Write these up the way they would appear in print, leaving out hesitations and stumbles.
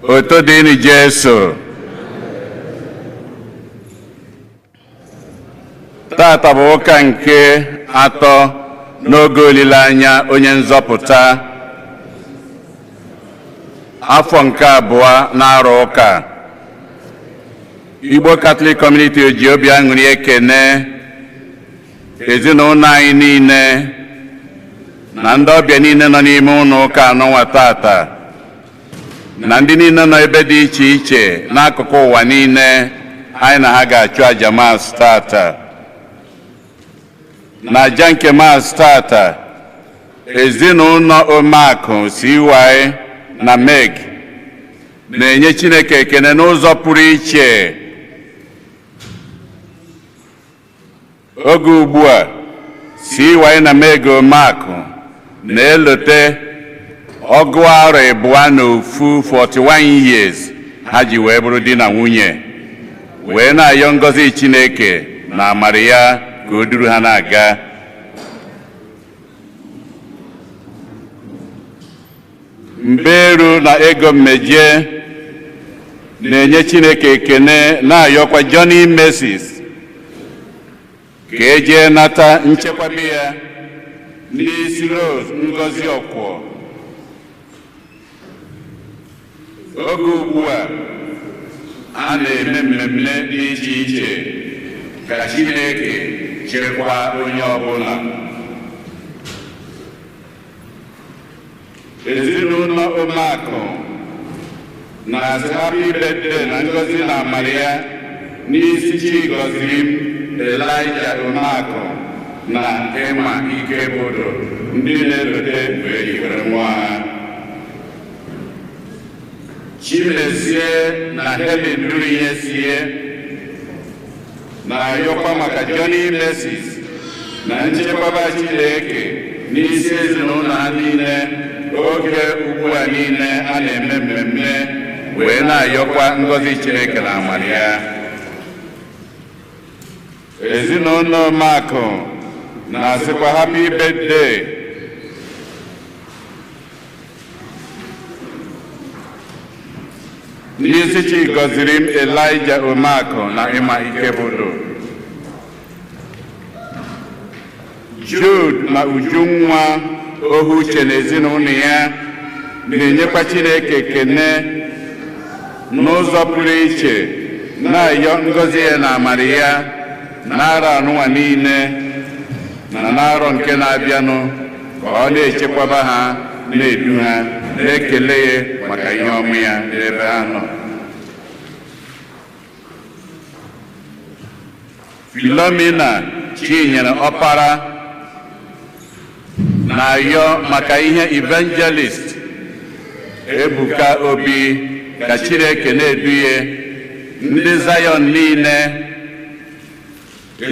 Otodini Jesu. Tata bụ ụka nke atọ n'oge olileanya onye nzọpụta afọ nke abụọ na-arụ ụka. Igbo Catholic Community ji obi aṅụrị ekene ezinụlọ anyị niile na ndị ọbịa niile nọ n'ime ụlọ ụka anọnwa tata na ndị niile nọ ebe dị iche iche n'akụkụ ụwa niile anyị na ha ga-achụ aja maasị tata. Na aja nke maasị tata, ezinụlọ Omeakụ CY na Meg na-enye Chineke ekene n'ụzọ pụrụ iche. Oge ugbu a, CY na Meg Omeakụ na-elote ọgụ arọ abụọ na ofu 41 years ha ji wee bụrụ di na nwunye, wee na-ayọ ngọzi Chineke na amara ya ka o duru ha na-aga. Mberu na Ego Mmeje na-enye Chineke ekene na-ayọkwa Johnny Moses ka eje nata nchekwaba ya n'isi Rose Ngozi Ọkwọ. Oge ugbu a na-eme mmemme dị iche iche ka Chineke chekwaa onye ọbụla. Ezinụlọ Omeakụ na-asị happy birthday na ngọzi na amara ya n'isi Chigozie Elijah Omeakụ na Emma Ikebodo, ndị na-elote mgbe ejikere nwa ha. Chimezie na Helen Duriyesie na-ayọkwa maka Johnny Moses na nchekwaba Chineke n'isi ezinụlọ ha niile oge ugbu a niile a na-eme mmemme, wee na-ayọkwa ngọzi Chineke na amara ya. Ezinụlọ Omeakụ na-asịkwa happy birthday n'isi Chigozie Elijah Omeakụ na Emma Ikebodo. Jude na Ujunwa Ohuche na ezinụlọ ya na-enyekwa Chineke ekene n'ụzọ pụrụ iche, na-ayọ ngọzi ya na amara ya n'arọ anụnwa niile na n'arọ nke na-abịanụ, ka ọ na-echekwaba ha, na-edu ha, na-ekele ya maka ihe ọma ya n'ebe ha nọ. Philomena Chinyere Ọpara na-ayọ maka ihe Evangelist Ebuka Obi ka Chineke na-eduye ndị Zion niile,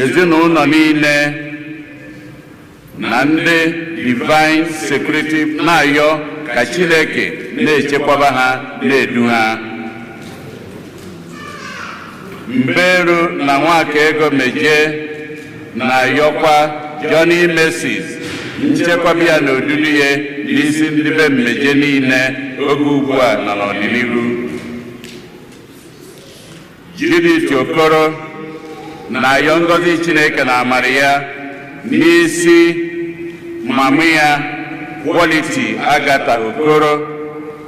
ezinụlọ niile na ndị Divine Security na-ayọ ka Chineke na-echekwaba ha, na-edu ha. Mberu na Nwaka Ego Meje na-ayọkwa Johnny Moses nchekwaba ya na odudu ya n'isi ndị be Mmeje niile oge ugbu a na n'ọdịnihu. Judith Okoro na-ayọ ngọzi Chineke na amara ya n'isi mama ya Quality Agatha Okoro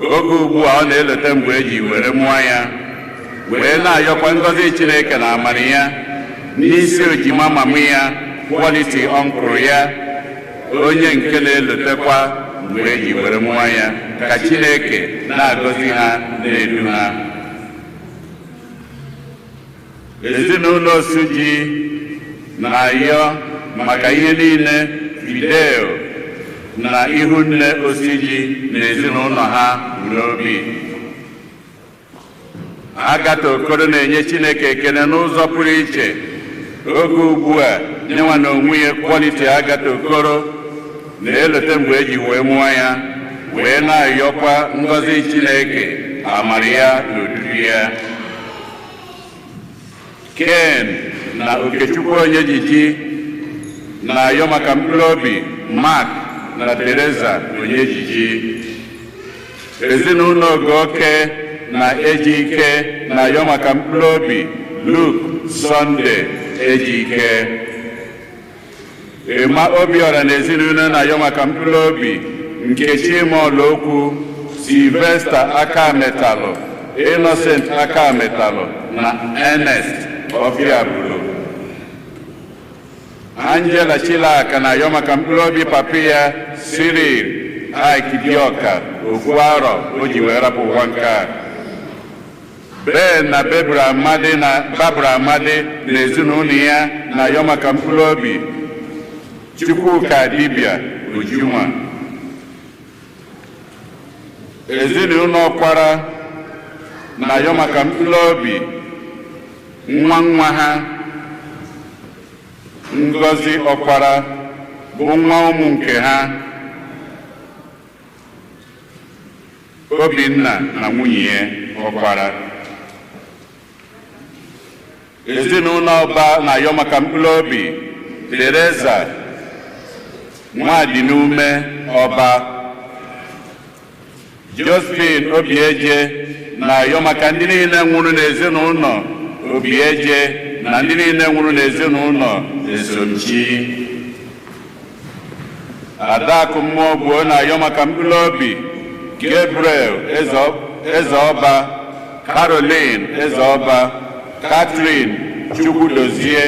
oge ugbu a ọ na-elote mgbe eji were mụọ ya, wee na-ayọkwa ngọzi Chineke na amara ya n'isi ojima mama ya Quality Uncle ya, onye nke na-elotekwa mgbe eji were mụọ ya, ka Chineke na-agọzi ha, na-edu ha. Ezinụlọ Osuji na-ayọ maka ihe niile Fidel na Ihunne Osiji na ezinụlọ ha n'obi. Agatha Okoro na-enye Chineke ekene n'ụzọ pụrụ iche oge ugbu a, nyenwa na onwe ya Quality Agatha Okoro na-elote mgbe eji wee mụọ ya, wee na-ayọkwa ngọzi Chineke, amara ya na odudu ya. Ken na Okechukwu Onyejiji na-ayọ maka mkpụrụ obi Mark na Teresa Onyejiji. Ezinụlọ Ogoke na Ejike na-ayọ maka mkpụrụ obi Luke Sunday Ejike. Emma Obiora na ezinụlọ na-ayọ maka mkpụrụ obi Nkechi Molokwu, Sylvester Akametalụ, Innocent Akametalụ na Ernest Obiabulu. Angela Chilaka na-ayọ maka mkpụrụ obi papa ya Cyril Aikidioka Ofuaro o ji wee rapụ ụwa nke a. Ben na Barbara Amadi na ezinụlọ ya na-ayọ maka mkpụrụ obi Chukwuka Dibia Ojunwa. Ezinụlọ Ọkwara na-ayọ maka mkpụrụ obi nwa ha Ngozi Ọkwara bụ nwa ụmụ nke ha Obinna na nwunye ya Ọkwara. Ezinụlọ Ọba na-ayọ maka mkpụrụ obi Teresa Nwadinume Ọba. Josephine Obieje na-ayọ maka ndị niile nwụrụ n'ezinụlọ Obieje na ndị niile nwụrụ n'ezinụlọ Ezomchi. Adakụ Mmụọgbuo na-ayọ maka mkpụrụ obi Gabriel Ezeọba, Caroline Ezeọba, Catherine Chukwudozie,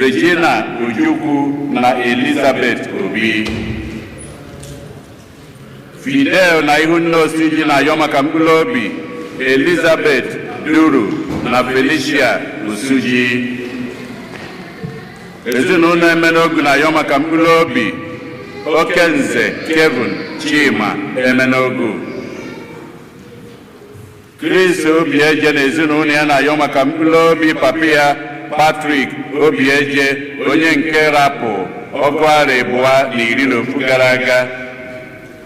Regina Ojukwu na Elizabeth Obi. Fidel na Ihunne Osiji na-ayọ maka mkpụrụ obi Elizabeth Duru na Felicia Osuji. Ezinụlọ Emenogu na-ayọ maka mkpụrụ obi Okenze Kevin Chima Emenogu. Chris Obieje na ezinụlọ ya na-ayọ maka mkpụrụ obi papa ya Patrick Obieje, onye nke rapụ Ọgụ-Arịbụa-11 gara aga,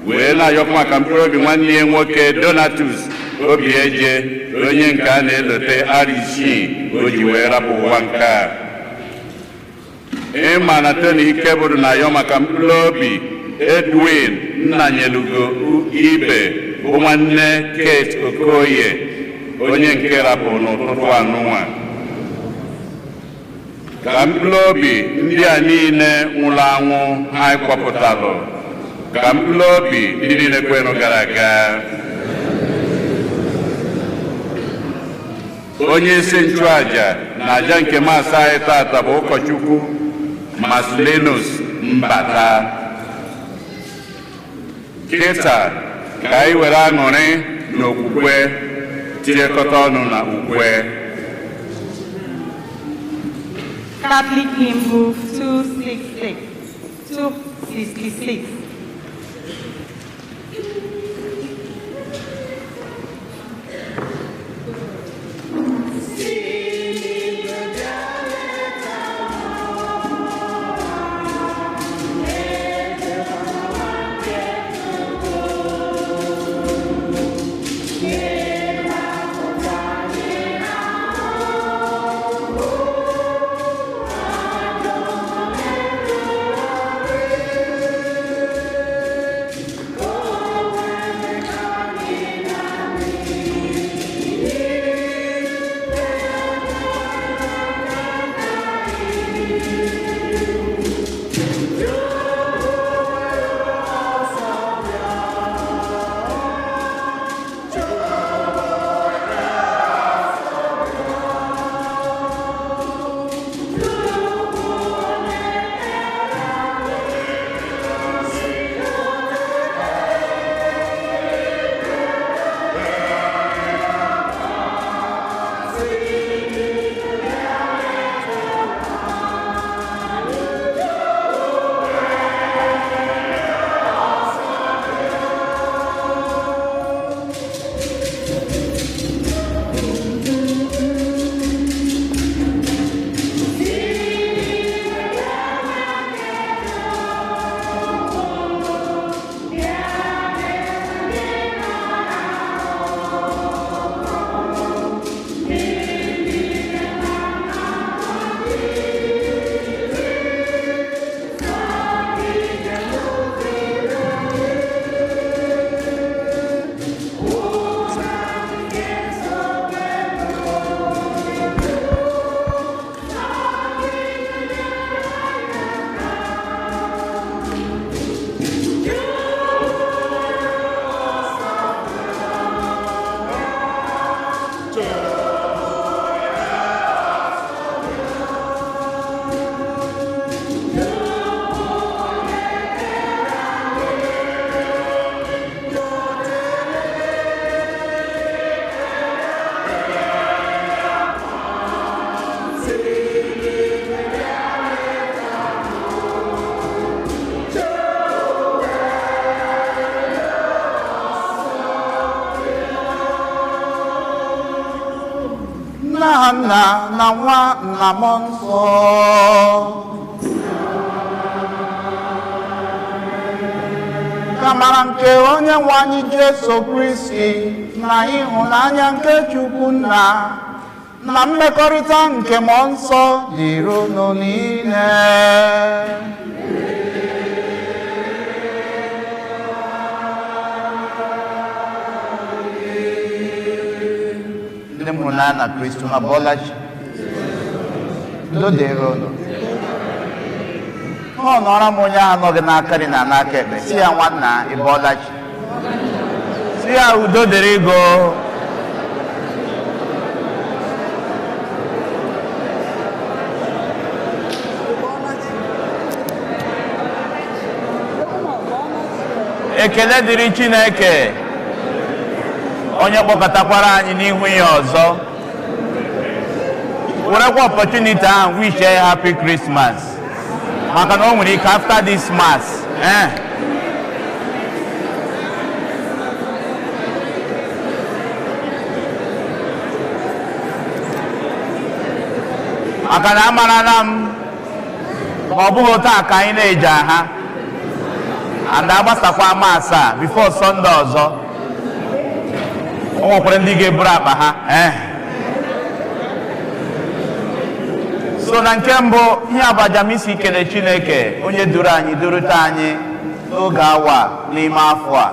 wee na-ayọkwa maka mkpụrụ obi nwanne ya nwoke Donatus Obieje, onye nke a na-elote Arisi o ji wee rapụ ụwa nke a. Ịma na Tony Ikeburu na-ayọ maka mkpụrụ obi Edwin Nnanyelugo Ibe bụ nwanne Kate Okoye, onye nke rapụ n'ụtụtụ anụnwa. Ka mkpụrụ obi ndị a niile nwụrụ anwụ ha kpọpụtalụ, ka mkpụrụ obi ndị niile kwenụ gara aga. Onye isi nchụaja na aja nke maasị anyị tata bụ ụkọchukwu Marcelinus Mbata. Kịta ka anyị were aṅụrị na okwukwe tinyekọta ọnụ na ukwe. Catholic Hymn Book 266. na nna na nwa na mmụọ nsọ. Ka amara nke onye nwe anyị Jesu Kristi na ịhụnanya nke Chukwu Nna na mmekọrịta nke mmụọ nsọ dịrị unu niile. Ndị mụrụ n'anya na Kristo ma bọlachi udo dịrị unu. Ọ nọrọ m onye ahụ nọghị n'aka nri na n'aka ekpe si ya nwanna ị bọlachi, si ya udo dịrị go. Ekele dịrị Chineke onye kpọkọtakwara anyị n'ihu ya ọzọ. Werekwa opportunity ahụ wish a happy Christmas maka na o nwere ike after this mass maka na amarala m ma ọ bụghị taa ka anyị na-eje aha and agbasakwa mass a before Sunday ọzọ. O nwekwara ndị ga-eburu akpa ha so na nke mbụ ihe abajam isi ikele Chineke onye duru anyị durute anyị n'oge awa n'ime afọ a.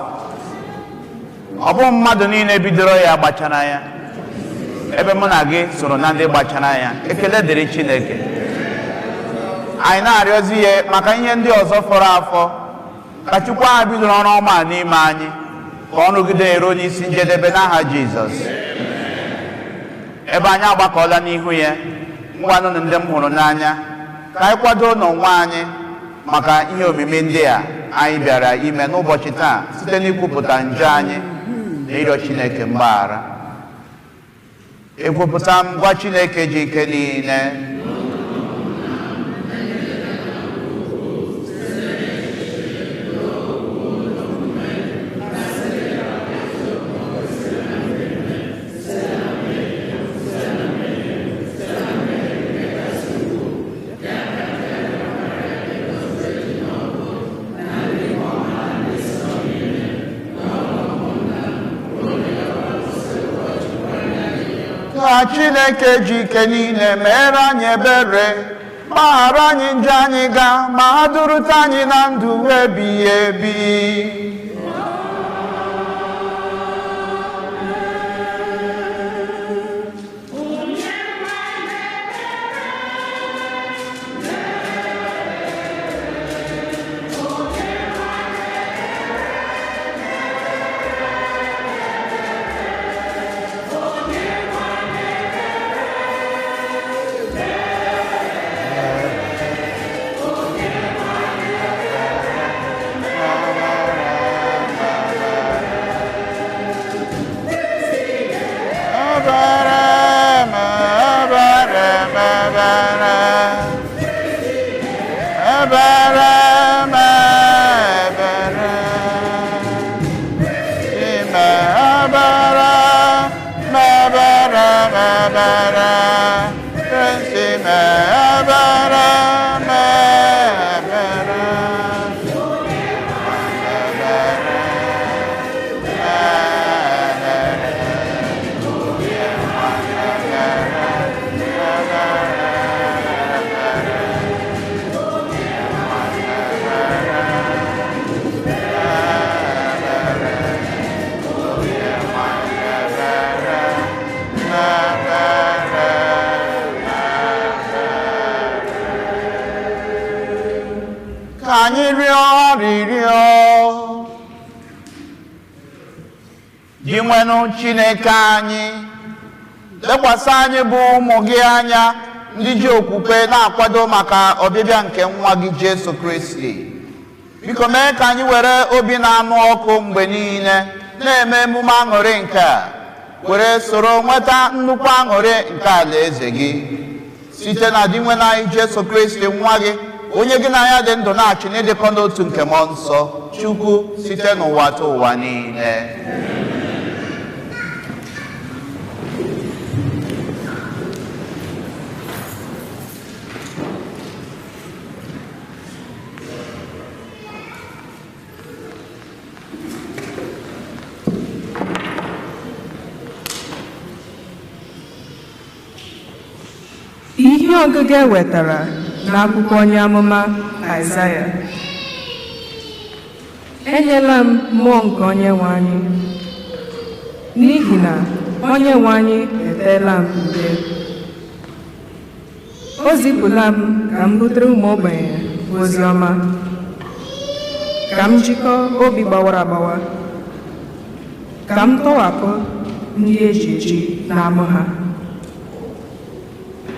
Ọ bụ mmadụ niile bidoro ya gbachara ya, ebe mụ na gị soro na ndị gbachara ya. Ekele dịrị Chineke. Anyị na-arịọzi ya maka ihe ndị ọzọ fọrọ afọ ka Chukwu ahụ bidoro ọrụ ọma n'ime anyị ka ọ nọgide eru n'isi njedebe n'aha Jizọs. Ebe anyị agbakọọla n'ihu ya, ngwanụ ndị m hụrụ n'anya ka anyị kwado n'onwe anyị maka ihe omimi ndị a anyị bịara ime n'ụbọchị taa site n'ikwupụta njọ anyị na ịrịọ Chineke mgbaghara. Ekwupụta m gwa Chineke ji ike niile ka Chineke ji ike niile mere anyị ebere, gbaghara anyị njọ anyị ga ma ha durute anyị na ndụ ebighị ebi. Anyị rịọ arịrịọ gị nwenụ Chineke anyị, lekwasị anyị bụ ụmụ gị anya ndị ji okwukwe na-akwado maka ọbịbịa nke nwa gị Jesu Kristi. Biko mee ka anyị were obi na-anụ ọkụ mgbe niile na-eme emume aṅụrị nke a, were soro nweta nnukwu aṅụrị nke alaeze gị site na dị nwenụ anyị Jesu Kristi nwa gị, onye gị na ya dị ndụ na-achị n'ịdịkọ n'otu nke mmụọ nsọ Chukwu site n'ụwa ta ụwa niile. ihe ọgụgụ e wetara n'akwụkwọ onye amụma Aịzaya. Enyela m mmụọ nke Onyenwe anyị, n'ihi na Onyenwe anyị eteela m ude. O zipụla m ka m butere ụmụ ogbenye ozi ọma, ka m jikọọ obi gbawara agbawa, ka m tọwapụ ndị eji eji n'amụ ha,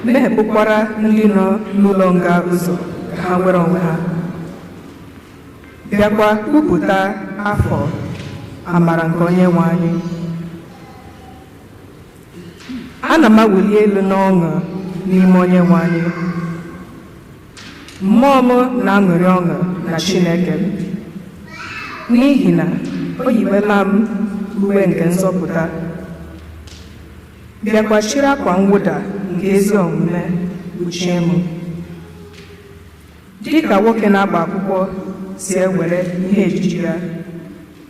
mehepụkwara ndị nọ n'ụlọ nga ụzọ ka ha nwere onwe ha, bịakwa kwupụta afọ amara nke Onyenwe anyị. Ana m awụli elu n'ọṅụ n'ime Onyenwe anyị. Mmụọ m na-aṅụrị ọṅụ na Chineke m, n'ihi na o yiwela m uwe nke nzọpụta, bịakwa chịrị akwa mwụda nke ezi omume kpuchie m, dị ka nwoke na-agba akwụkwọ si ewere ihe ejiji ya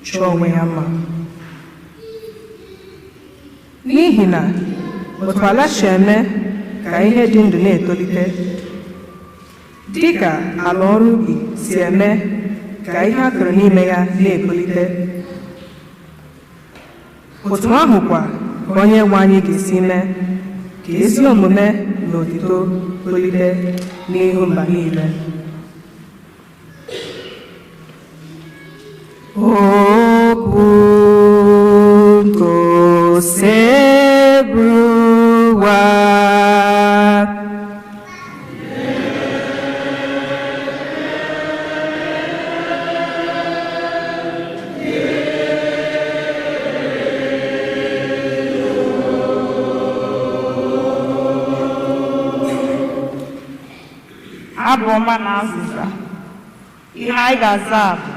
chọọ onwe ya mma. N'ihi na otu ala si eme ka ihe dị ndụ na-etolite, dị ka ala ọrụ ubi si eme ka ihe a kụrụ n'ime ya na-etolite, otu ahụkwa ka Onyenwe anyị ga-esi mee ka ezi omume na otuto tolite n'ihu mba niile. Okwu nke osebruwa abụ ọma na azịza. Ihe anyị ga-aza bụ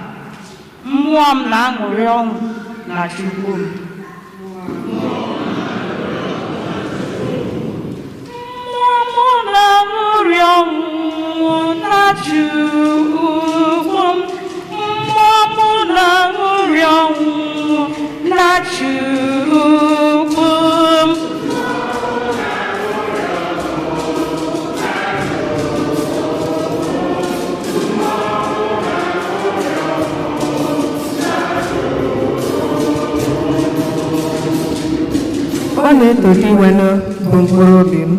mmụọ m na-aṅụrị ọṅụ na Chukwu m. Mmụọ m na-aṅụrị ọṅụ na Chukwu m. Mmụọ m na-aṅụrị ọṅụ na Chukwu m. Ọ na-etoli iwenu bụ mkpụrụ obi m.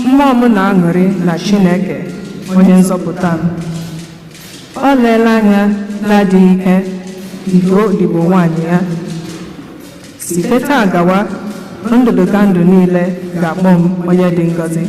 Mmụọ m na-aṅụrị na Chineke onye nzọpụta m. Ọ leela anya na-adịghị ike nke odibo nwaanyị ya. Site taa gawa, ndụdụga ndụ niile ga-akpọ m onye dị ngọzi.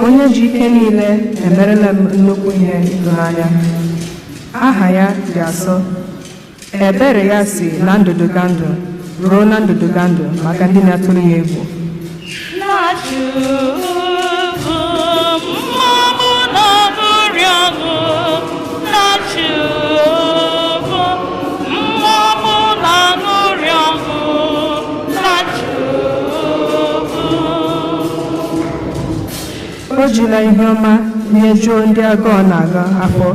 Onye ji ike niile emerela m nnukwu ihe ịtụnanya. Aha ya dị asọ. Ebere ya si na ndụdụga ndụ ruo na ndụdụga ndụ maka ndị na-atụrụ ya egwu. O jila ihe ọma nyejuo ndị agụụ na-aga afọ,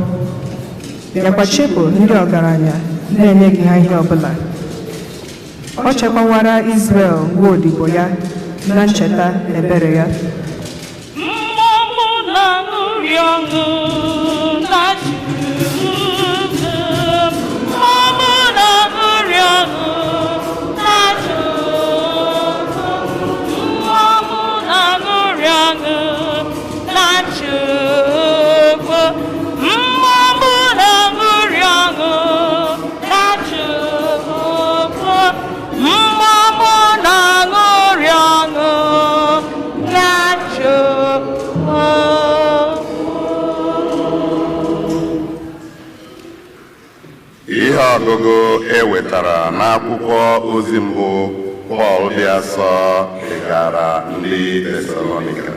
bịakwa chịpụ ndị ọgaranya na-enyeghị ha ihe ọbụla. Ọ chekwawara Izrel nwa odibo ya na ncheta ebere ya. Ihe ọgụgụ e wetara n'akwụkwọ ozi mbụ Pọl dị asọ degara ndị Tesalonika.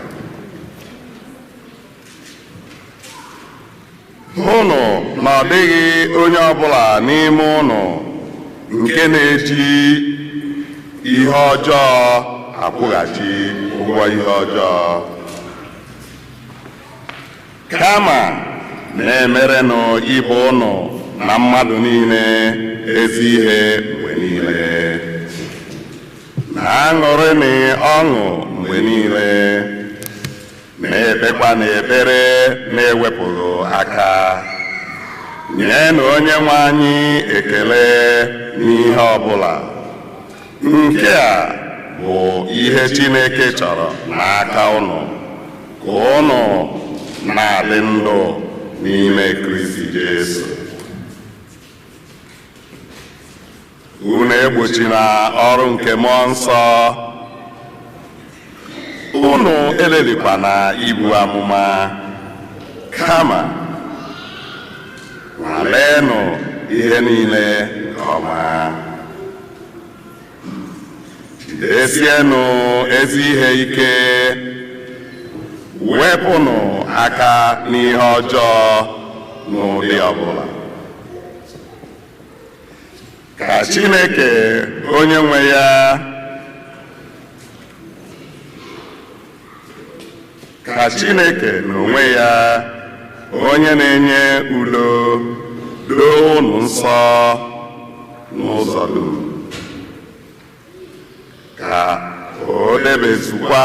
Hụnụ na ọ dịghị onye ọbụla n'ime ụnụ nke na-eji ihe ọjọọ akwụghachi ụgwọ ihe ọjọọ, kama na-emerenụ ibe ụnụ na mmadụ niile ezi ihe mgbe niile, na-aṅụrịnụ ọṅụ mgbe niile, na-ekpekwa n'ekpere na-ewepụghị aka, nyenụ Onyenwe anyị ekele n'ihe ọbụla. Nke a bụ ihe Chineke chọrọ n'aka ụnụ, ka ụnụ na-adị ndụ n'ime Kristi Jesu. Unu egbochila ọrụ nke Mmụọ Nsọ. Unu elelikwana ibu amụma, kama nwalenụ ihe niile nke ọma. Jidesienụ ezi ihe ike, wepụnụ aka n'ihe ọjọọ n'ụdị ọbụla. Ka Chineke onye nwe ya n'onwe ya onye na-enye udo doo unu nsọ n'ụzọ dum, ka o debezukwa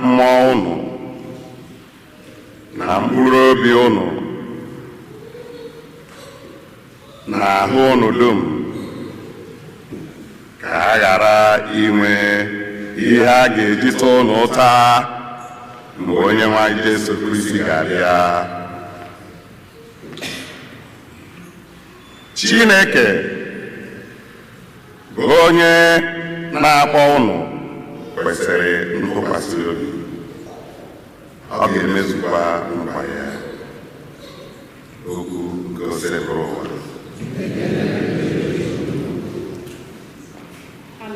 mmụọ unu na mkpụrụ obi unu na ahụ unu dum, ka a ghara inwe ihe a ga-eji tụọ unu ụta mgbe Onyenwe anyị Jesu Kristi ga-abịa. Chineke bụ onye na-akpọ unu kwesịrị ntụkwasị obi. Ọ ga-emezukwa nkwa ya. Okwu nke osebụrụ ụwa.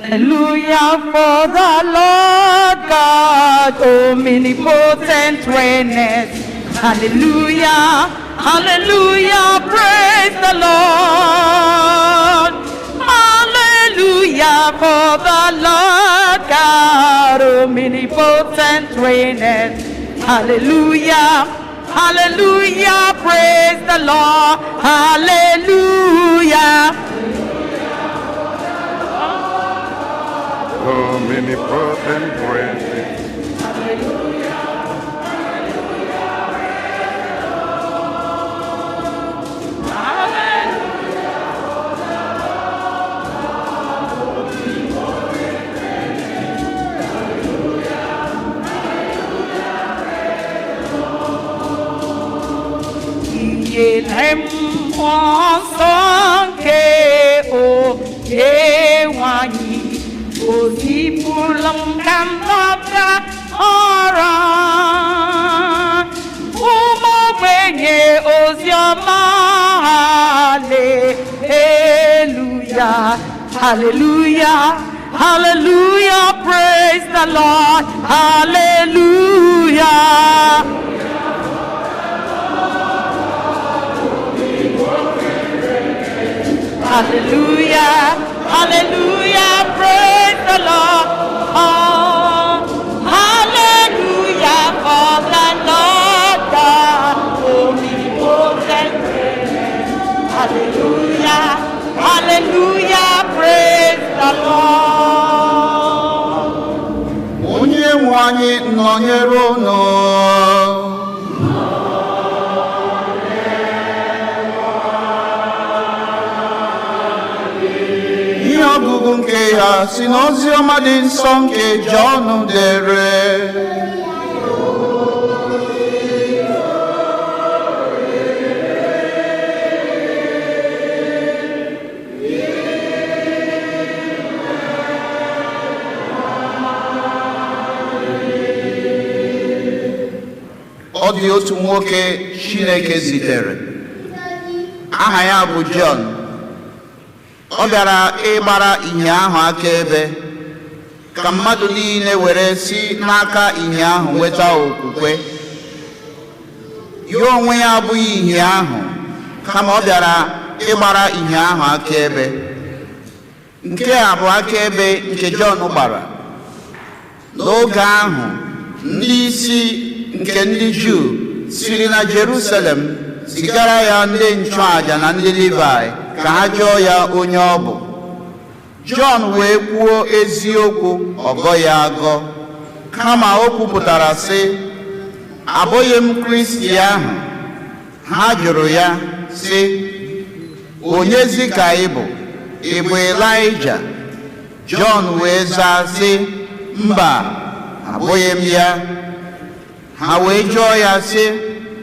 Hallelujah for the Lord God, omnipotent reigneth. Hallelujah, hallelujah, praise the Lord. Hallelujah for the Lord God, omnipotent reigneth. Hallelujah, hallelujah, praise the Lord. Hallelujah. Omnipotent reigneth. Ilem onsanke o yewani ozipulam kantata ora umogbenye ozioma hallelujah hallelujah hallelujah praise the Lord hallelujah. Hallelujah, hallelujah, praise the Lord. Oh, hallelujah, for the Lord God, omnipotent. Hallelujah, hallelujah, praise the Lord. Onyenwe anyị nọnyere unu. Ọgụgụ nke ya si n'ozi ọma dị nsọ nke Jọn dere. Ọ dị otu nwoke Chineke zitere, aha ya bụ Jọn. Ọ bịara ịgbara ìhè ahụ akaebe ka mmadụ niile were si n'aka ìhè ahụ nweta okwukwe. Ya onwe ya abụghị ìhè ahụ, kama ọ bịara ịgbara ìhè ahụ akaebe. Nke a bụ akaebe nke Jọn gbara n'oge ahụ ndị isi nke ndị Juu siri na Jerusalem zigara ya ndị nchụaja na ndị Livai ka ha jụọ ya onye ọ bụ. Jọn wee kwuo eziokwu ọgọ ya agọ, kama o kwupụtara sị, abụghị m Kristi ahụ. Ha jụrụ ya sị, onyezi ka ị bụ? Ị bụ Elaịja? Jọn wee zaa sị, mba, abụghị m ya. Ha wee jụọ ya sị,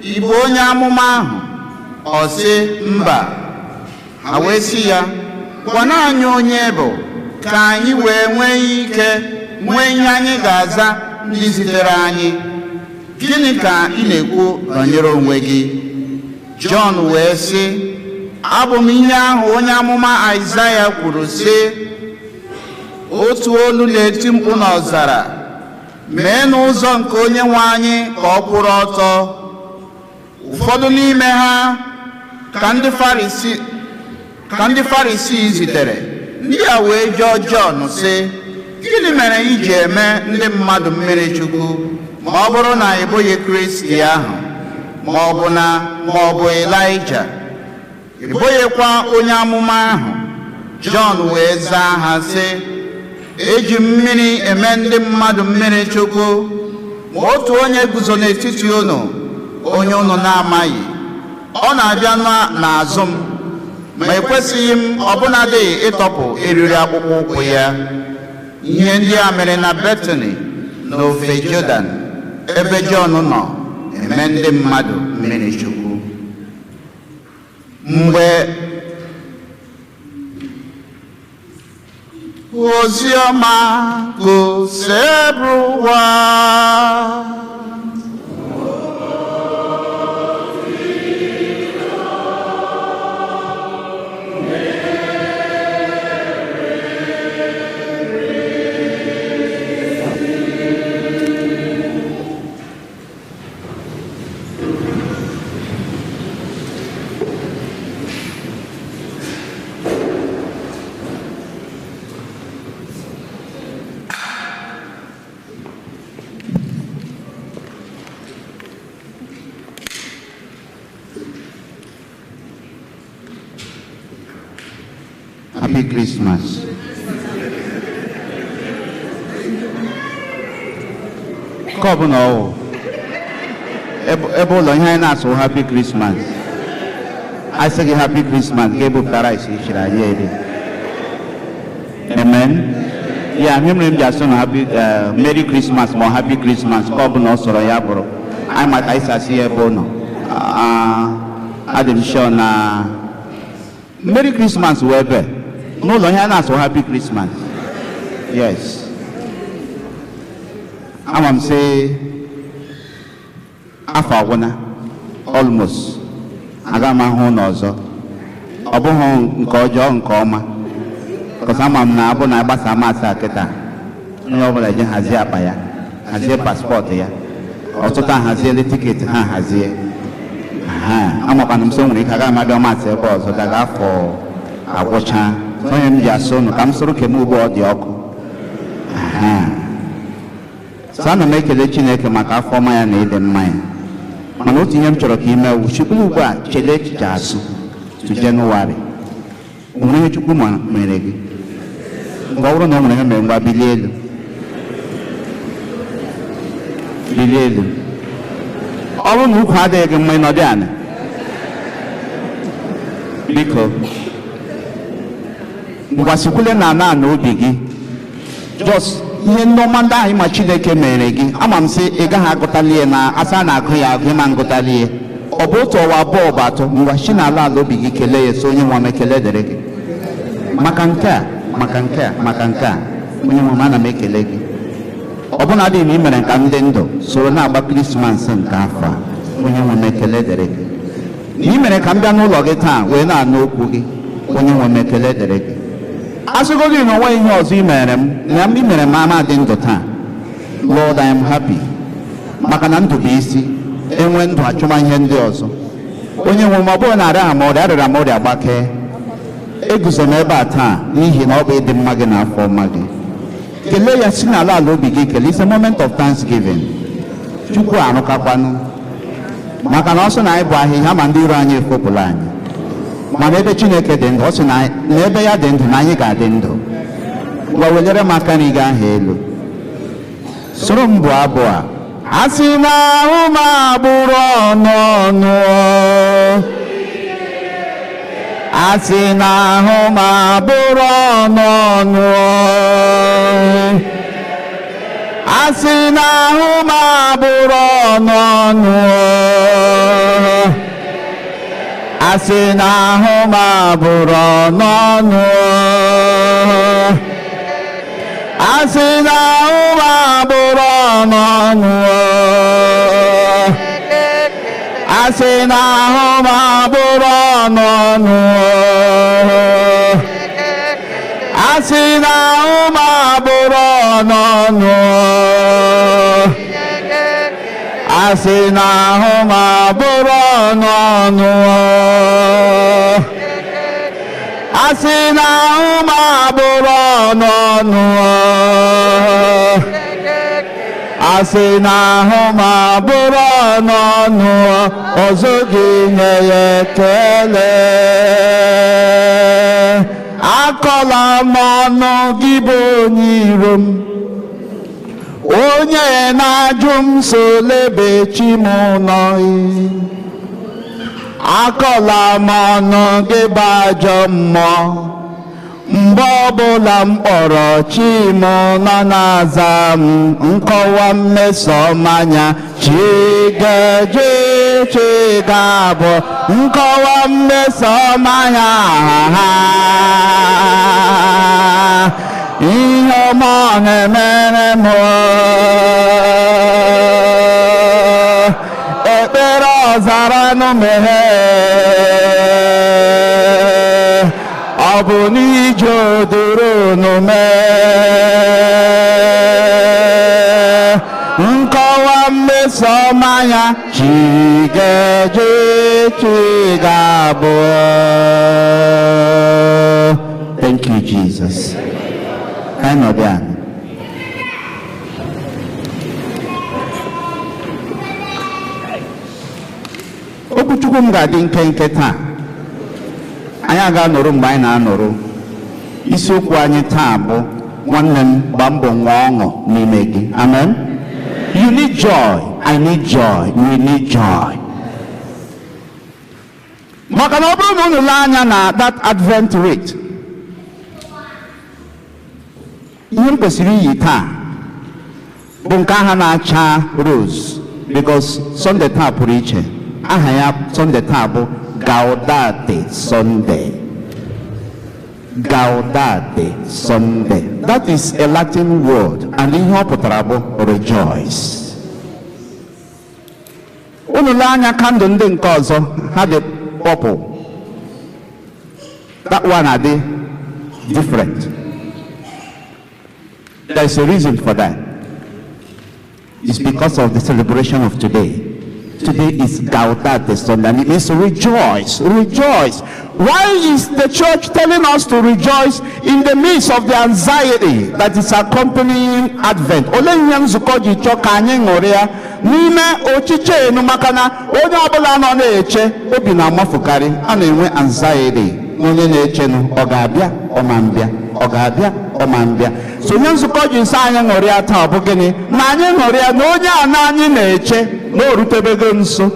ị bụ onye amụma ahụ? Ọ sị, mba. Ha wee sị ya, gwana anyị onye bụ, ka anyị wee nwee ike nwee ihe anyị ga-aza ndị zitere anyị. Gịnị ka ị na-ekwu banyere onwe gị? Jọn wee sị, abụ m ihe ahụ onye amụma Aịzaya kwuru sị, otu olu na-eti mkpu n'ọzara, mee n'ụzọ nke Onyenwe anyị ka ọ kwụrụ ọtọ. Ụfọdụ n'ime ha ka ndị Farisii zitere. Ndị a wee jụọ Jọn sị, gịnị mere i ji eme ndị mmadụ mmiri Chukwu ma ọ bụrụ na ị bụghị Kristi ahụ, ma ọ bụ Elaịja, ị bụghịkwa onye amụma ahụ? Jọn wee zaa ha sị, eji mmiri eme ndị mmadụ mmiri Chukwu, ma otu onye guzo n'etiti unu, onye unu na-amaghị. Ọ na-abịa n'azụ m, ma ekwesịghị m ọbụnadị ịtọpụ eriri akpụkpọ ụkwụ ya. Ihe ndị a mere na Betani n'ofe Jọdan, ebe Jọn nọ eme ndị mmadụ mmiri Chukwu. Mgbe ozi ọma gosiri ụwa, Happy Christmas. Ka ọ bụ na ọ ebe ụlọ ihe anyị na-asụ Happy Christmas, a sị gị Happy Christmas ga-ebupụtara isi ichiri anyị eri. Amen. Ya ihe mere m ji asụ na Merry Christmas ma Happy Christmas, ka ọ bụ na ọ sọrọ ya bụrụ anyị maka isi asị ya ebe ọ nọ. Adị m sure na Merry Christmas wee ebe n'ụlọ ihe a na-asụ Happy Christmas. Yes. Ama m sị afọ agwụna almost aga m ahụ n'ọzọ, ọ bụghị nke ọjọọ nke ọma, because ama m na abụ na agbasa amasị akịta onye ọbụla eje hazie akpa ya, hazie paspọtụ ya, ọtụtụ ahaziele tiketi ha hazie. Amakwana m so nwere ike aga m abịa masị ebe ọzọ daga afọ agwụcha. Onye m ji asụ ụnụ ka m soro kem ugbo ọ dị ọkụ. So ana m ekele Chineke maka afọ ọma ya na ịdị mma ya. Mana otu ihe m chọrọ ka ime wu Chukwu ugbu a chele echiche azụ to Jenụwarị. O nwere ihe Chukwu mere gị? Mgbe ọ bụrụ na o nwere ihe mere, ngwa bilie elu. Bilie elu. Ọ bụrụ na ukwu adịghị gị mma ịnọdụ ala, biko ngwasikwule na ana obi gị just ihe nneọma ndị ahụ ma Chineke mere gị. Ama m sị ị gaghị agụtalie na asa na-agụ ya agụ ịma ngụtalie. Ọ bụ otu ọwa abụọ bụ atọ, ngwa si n'ala ala obi gị kelee ya, so onye nwe m ekele dịrị gị maka nke a, maka nke a, maka nke a. Onye nwe m ana m ekele gị. Ọ bụna dị na ị mere ka m dị ndụ soro na-agba Krismas nke afọ a. Onye nwe m ekele dịrị gị. Na ị mere ka m bịa n'ụlọ gị taa wee na-anụ okwu gị. Onye nwe m ekele dịrị gị. Asịgo gị na onwe ihe ọzọ ị mere m, na ị mere m ama dị ndụ taa. Lord, I am happy. Maka na ndụ bụ isi, enwe ndụ achụma ihe ndị ọzọ. Onye nwe m ọ bụrụ na arịa ma ọrịa arịara m ọrịa gbakee, eguzo m ebe a taa n'ihi na ọ bụ ịdị mma gị na afọ ọma gị. Kelee ya si n'ala ala obi gị kelee. It's a moment of thanksgiving. Chukwu arụkakwanụ maka na ọ sị na anyị bụ ahịhịa ma ndị iro anyị efopụla anyị, mana ebe Chineke dị ndụ, ọ sị na ebe ya dị ndụ na anyị ga-adị ndụ. Ngwa welere m aka na ịga aha elu soro m bụ abụ a. A sị na ahụ m abụrụ ọnụ ọnụ, a sị na ahụ m abụrụ ọnụ ọnụ, a sị na ahụ m abụrụ ọnụ ọnụ, a sị na ahụ m abụrụ ọnụ ọnụ, a sị na ahụ m abụrụ ọnụ ọnụ, a sị na ahụ m abụrụ ọnụ ọnụ, a sị na ahụ m abụrụ ọnụ ọnụ, a sị na ahụ m abụrụ ọnụ ọnụ, a sị na ahụ m abụrụ ọnụ ọnụ, a sị na ahụ m abụrụ ọnụ ọnụ, ọzọ gị nye ya ekele. Akọla m ọnụ gị bụ onye iro m, onye na-ajụ m so lebe chi m nọ. Akọla m ọnụ gị bụ ajọ mmụọ, mgbe ọbụla m kpọrọ chi m nọ na-aza m nkọwa mmesọmanya. Chi ga-eje chi ga-abụ nkọwa mmesọmanya ha. Ihe ọma ọ na-emere m, ekpere ọzara n'umeghe, ọ bụ n'ije odoro n'ume. Nkọwa mmesọmanya chi ga-eje chi ga-abụ. Thank you, Jesus. Kind of that. Okwuchukwu m ga-adị nkenke taa. Anyị aga nọrọ mgbe anyị na-anọrọ. Isiokwu anyị taa bụ nwanne m gbaa mbọ nwee ọṅụ n'ime gị. Amen. You need joy. I need joy. We need joy. Maka na ọ bụrụ na unu lee anya na that Advent rate, ihe m kwesịrị iyi taa bụ nke aha na-acha rose, because Sunday taa pụrụ iche. Aha ya Sunday taa bụ Gaudete Sunday. Gaudete Sunday. That is a Latin word, and ihe ọ pụtara bụ rejoice. Unu lee anya kandụl ndị nke ọzọ, ha dị purple. That one adị different. There's a reason for that. It's because of the celebration of today. Today is Gaudete Sunday, and it means rejoice, rejoice. Why is the church telling us to rejoice in the midst of the anxiety that is accompanying Advent? Ole ihe nzukọ ji chọọ ka anyị ṅụrịa n'ime ochiche enu, maka na onye ọbụla nọ na-eche obi na-amafukarị, a na-enwe anxiety. Onye na-echenụ ọ ga-abịa ọ ma mbịa, ọ ga-abịa ọ ma mbịa. So onye nzukọ ji nsọ anyị ṅụrịa taa bụ gịnị? Na anyị ṅụrịa na onye ana anyị na-eche na o rutebego nso.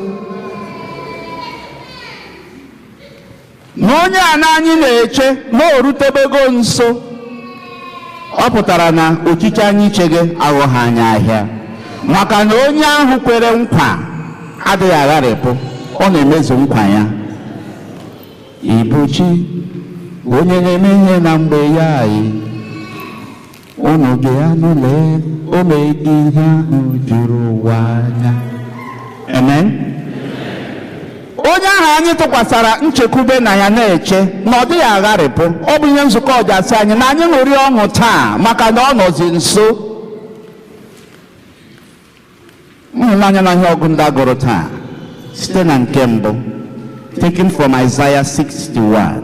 Na onye ana anyị na-eche na o rutebego nso. Ọ pụtara na ochiche anyị chege aghọghị anyị ahịa, maka na onye ahụ kwere nkwa adịghị agharịpụ, ọ na-emezu nkwa ya. Ibuchi onye na-eme ihe na mgbe ya anyị, unu bịa n'ụlọ o meghị ihe ahụ juru ụwa anya. Amen. Onye ahụ anyị tụkwasara nchekwube na ya na-eche na ọ dịghị agharịpụ, ọ bụ ihe nzukọ ọjasị anyị na anyị ṅụrịa ọṅụ taa maka na ọ nọzi nso. Ịhụnanya na ihe ọgụ ndị agụrụ taa site na nke mbụ, taken from Isaiah 61.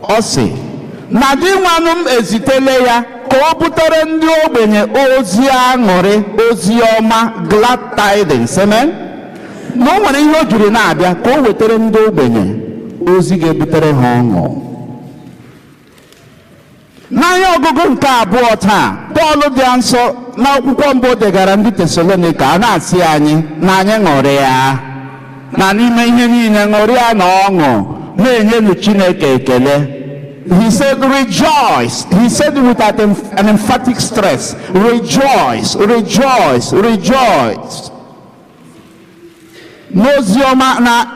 ọ sị na di nwanụ m ezitele ya ka ọ butere ndị ogbenye ozi aṅụrị, ozi ọma, glad tidings, amen. Na o nwere ihe o jiri na-abịa ka o wetara ndị ogbenye ozi ga-ebutere ha ọṅụ. N'anya ọgụgụ nke abụọ taa, Pọl dị nsọ n'akwụkwọ mbụ degara ndị Tesalonika a na-asị anyị na anyị ṅụrịa, na n'ime ihe niile ṅụrịa na ọṅụ, na-enyenu Chineke ekele. He said rejoice. He said with an emphatic stress, rejoice, rejoice, rejoice. N'ozi ọma na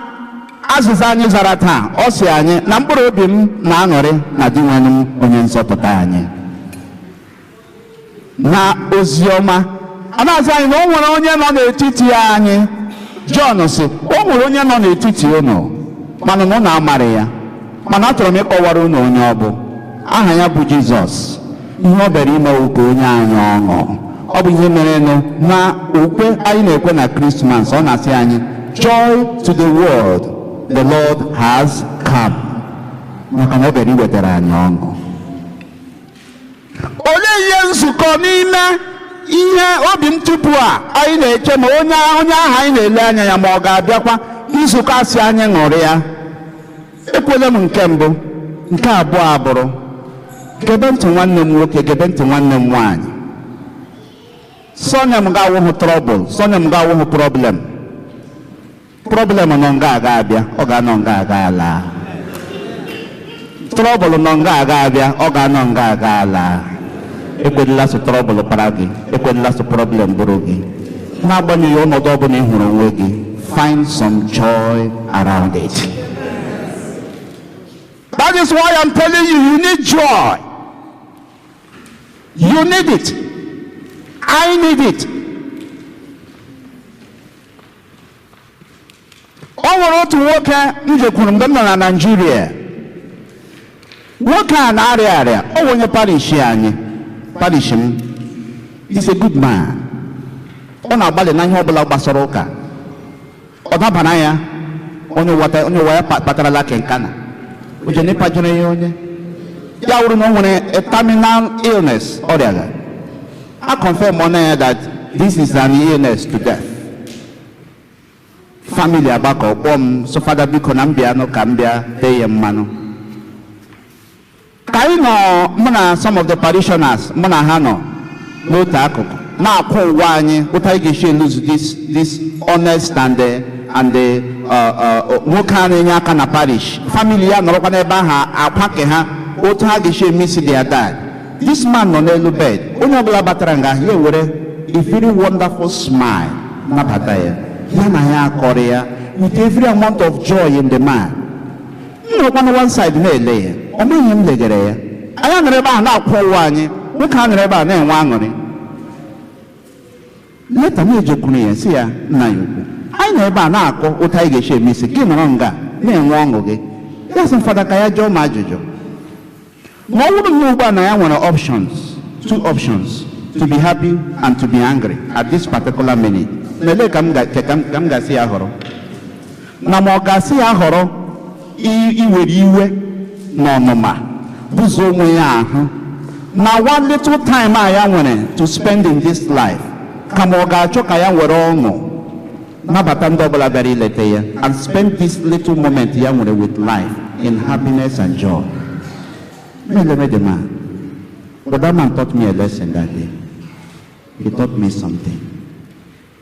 azịza anyị zara taa, ọ sị anyị na mkpụrụ obi m na-aṅụrị na di nwanne m onye nzọpụta anyị. Na ozi ọma a na-azị anyị na o nwere onye nọ n'etiti anyị. John sị o nwere onye nọ n'etiti unu mana unu na-amarị ya, mana achọrọ m ịkọwara unu onye ọ bụ. Aha ya bụ Jizọs. Ihe ọ bịara ime ka onye anyị ọṅụ. Ọ bụ ihe mere na ukwe anyị na-ekwe na Krismas. Ọ na-asị anyị joy to the world, the Lord has come. Maka na ọ bịara iwetara anyị ọṅụ. Olee ihe nzukọ n'ime ihe obi m tupu anyị na-eche ma onye ahụ anyị na-ele anya ya ma ọ ga-abịakwa nzukọ asị anyị ṅụrị ya. Ekwele m nke mbụ. Nke abụọ abụrụ gebe ntị nwanne m nwoke, gebe ntị nwanne m nwaanyị. Sonye m ga-awụhụ trọbụl, sonye m ga-awụhụ problem. Problem nọ nga aga abịa, ọ ga-anọ nga aga ala. Trọbụl nọ nga aga abịa, ọ ga-anọ nga aga ala. Ekwelela sụ trọbụl para gị, ekwelela sụ problem bụrụ gị. N'agbanyeghị ọnọdụ ọbụla ị hụrụ onwe gị, find some joy around it. That is why I'm telling you, you need joy. You need it. I need it. O nwere otu nwoke m jekwuru mgbe m nọ na Nigeria. Nwoke a na-arịa arịa, ọ bụ onye parish anyị. Parish m. He's a good man. Ọ na-agbalị na ihe ọbụla gbasara ụka. Ọ dabara ya onye ụwa ya kpatarala kenkana. Oje nipa jụrụ ya onye ya wuru na o nwere a terminal illness, ọrịa ga. I confirm on ya that this is an illness to death. Family agbakọ kpọọ m, so Father biko na mbịa nụ ka mbịa tee ya mmanụ. Ka anyị nọ mụ na some of the parishioners mụ na ha nọ n'otu akụkụ na-akwụ ụgwọ anyị otu anyị ga-esi lose this honest and nwoke a na-enye aka na parish. Family ya nọrọkwa n'ebe ahụ akwa ke ha otu ha ga-esi emesi their dad. This man nọ n'elu bed. Onye ọbụla batara nga ya were a very wonderful smile nabata ya. Ya na ya akọrọ ya with every amount of joy in the man. M nọrọkwa na one side na-ele ya. Ọ maghị m legere ya. Anyị nọrọ ebe ahụ na-akwụ ụgwọ anyị. Nwoke a nọrọ ebe ahụ na-enwe aṅụrị. Leta m ejekwuru ya si ya nna ya ukwu. Anyị nọ ebe a na-akọ otu anyị ga-esi emesi gị nọrọ nga na-enwe ọṅụ gị. Ya sị Fada ka ya jụọ m ajụjụ. Ma ọ bụrụ na ugbu a na ya nwere two options, to be happy and to be angry at this particular minute. Lelee ka m ga-asị ya họrọ. Na ma ọ ga-asị ya họrọ iwere iwe na ọnụma bụzụ onwe ya ahụ na one little time a ya nwere to spend in this life, kama ọ ga-achọ ka ya were ọṅụ nabata ndị ọbụla bịara ileta ya and spend this little moment ya nwere with life in happiness and joy. But that man taught me a lesson that day. He taught me something.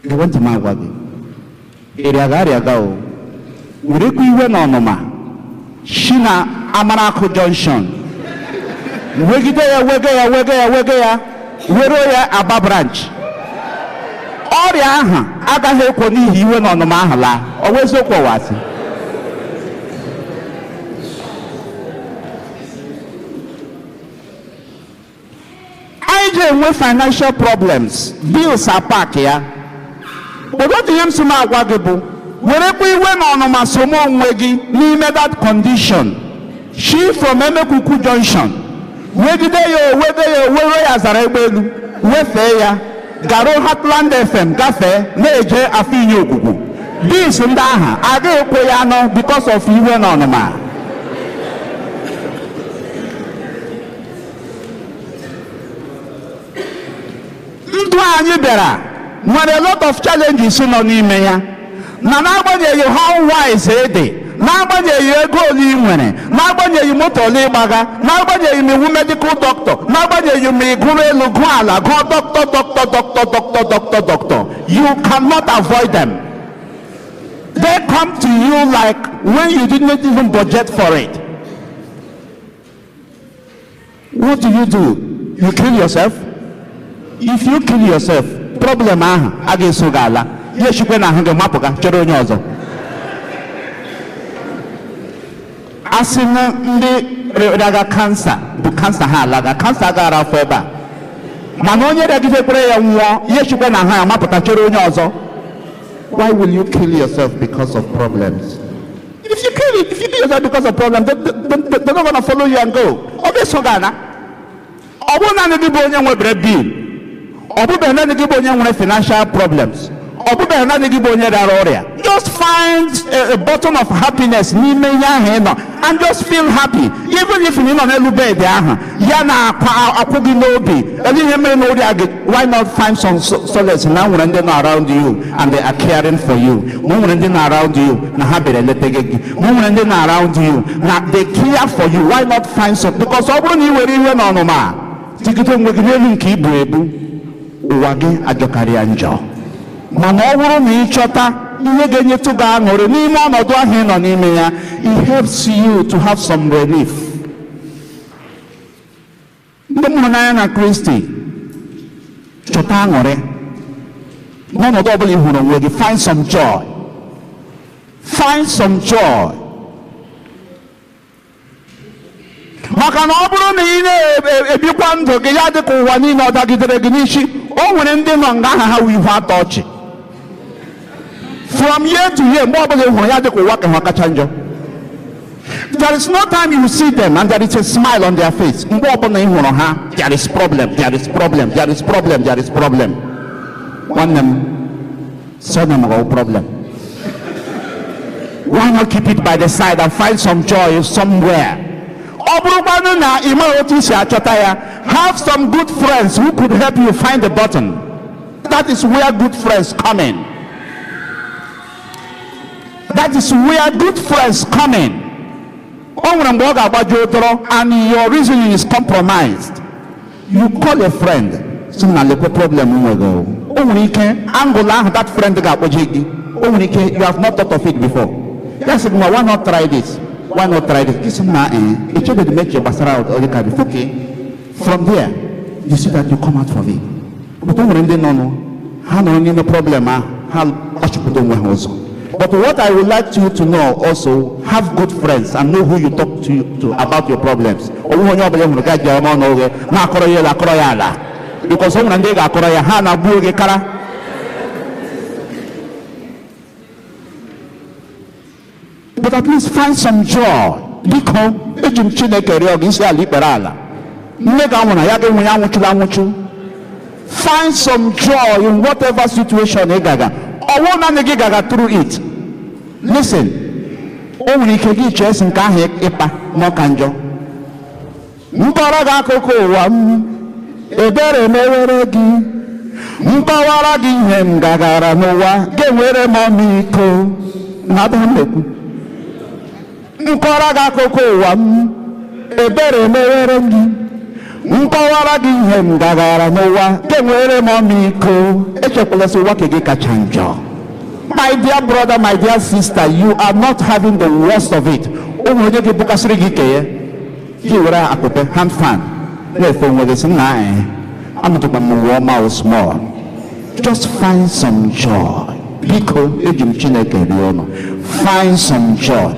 He went to my wagi. Iriaga o. Uriku iwe na ọnụma. Shina Amaraku Junction. Wegide ya. Wero ya Aba branch. Ọrịa ahụ agaghị ekwo n'ihi iwe na ọnụma ahụ laa. O wee eziokwu ọwasị. Anyị ga-enwe financial problems, bills apak ya. Otu ihe m si m agwa gị bụ werekwa iwe na ọnụma somo onwe gị n'ime that condition. She from Emekuku Junction. Wegide ya were ya zara egbeelu wefee ya garo Heartland FM gafee na-eje afọ inye ogwugwu. Bills ndị ahụ agaghị ekwe ya nọ because of iwe na ọnụma. ndụ anyị bịara nwere a lot of challenges nọ n'ime ya, na n'agbanyeghị how wise dị, n'agbanyeghị ego ole ị nwere, n'agbanyeghị moto ole ị gbaga, n'agbanyeghị ma iwu medical doctor, n'agbanyeghị ma ị gụrụ elu gụọ ala gụọ doctor, you cannot avoid them. They come to you like when you didn't even budget for it. What do? You kill yourself? If you kill yourself, problem ahụ a ga-eso gị ala. Ihe chikwe na ahụ gị mapụga chọrọ onye ọzọ. Asị na ndị rịara kansa bụ kansa ha alaga, kansa gara afọ ebe a. Mana onye rịagidekwere ya nwụọ, ihe chikwe na ahụ ya mapụta chọrọ onye ọzọ. Why will you kill yourself because of problems? If you kill yourself because of problems, they're not going to follow you and go. Obviously, Ghana. Financial problems. Just find a button of happiness and just feel happy. Even if you don't know why not find some solace now when they're not around you and they are caring for you? When they're not around you, when they're not around you, they care for you. Why not find some? Because mana ọ bụrụ na ịchọta ihe ga-enyetụ gị aṅụrị n'ime ọnọdụ ahụ ị nọ n'ime ya, it helps you to have some relief. Ndị mụrụ n'anya na Kristi, chọta aṅụrị n'ọnọdụ ọbụla ị hụrụ onwe gị. Find some joy. Find some joy. Maka na ọ bụrụ na ị na-ebikwa ndụ gị ya dị ka ụwa niile ọ dagidere gị n'isi, o nwere ndị nọ nga aha ha wụ ihu atọ ọchị. From year to year, there is no time you see them and there is a smile on their face. There is problem, there is problem, there is problem, there is problem. One them, son them no problem. Why not keep it by the side and find some joy somewhere? Have some good friends who could help you find the button. That is where good friends come in. That is where good friends come in. And your reasoning is compromised. You call a friend. Problem that friend you have not thought of it before. Yes, why not try this? Why not try this? Okay. From there, you see that you come out from it. But what I would like you to know also, have good friends and know who you talk to about your problems. Because but at least find some joy. Find some joy in whatever situation you gaga. Through it. Listen. Only kegi chess and kahe epa no kanjo. Mparaga koko wam ebere meweregi. Mpawaragi hem gagara nowa gewere momiko. Nadameku. Mparaga koko wam ebere meweregi. Mpawaragi hem gagara nowa gewere momiko. Echekulesi wakege kachanjo. My dear brother, my dear sister, you are not having the worst of it. Hand fan. Just find some joy. Find some joy.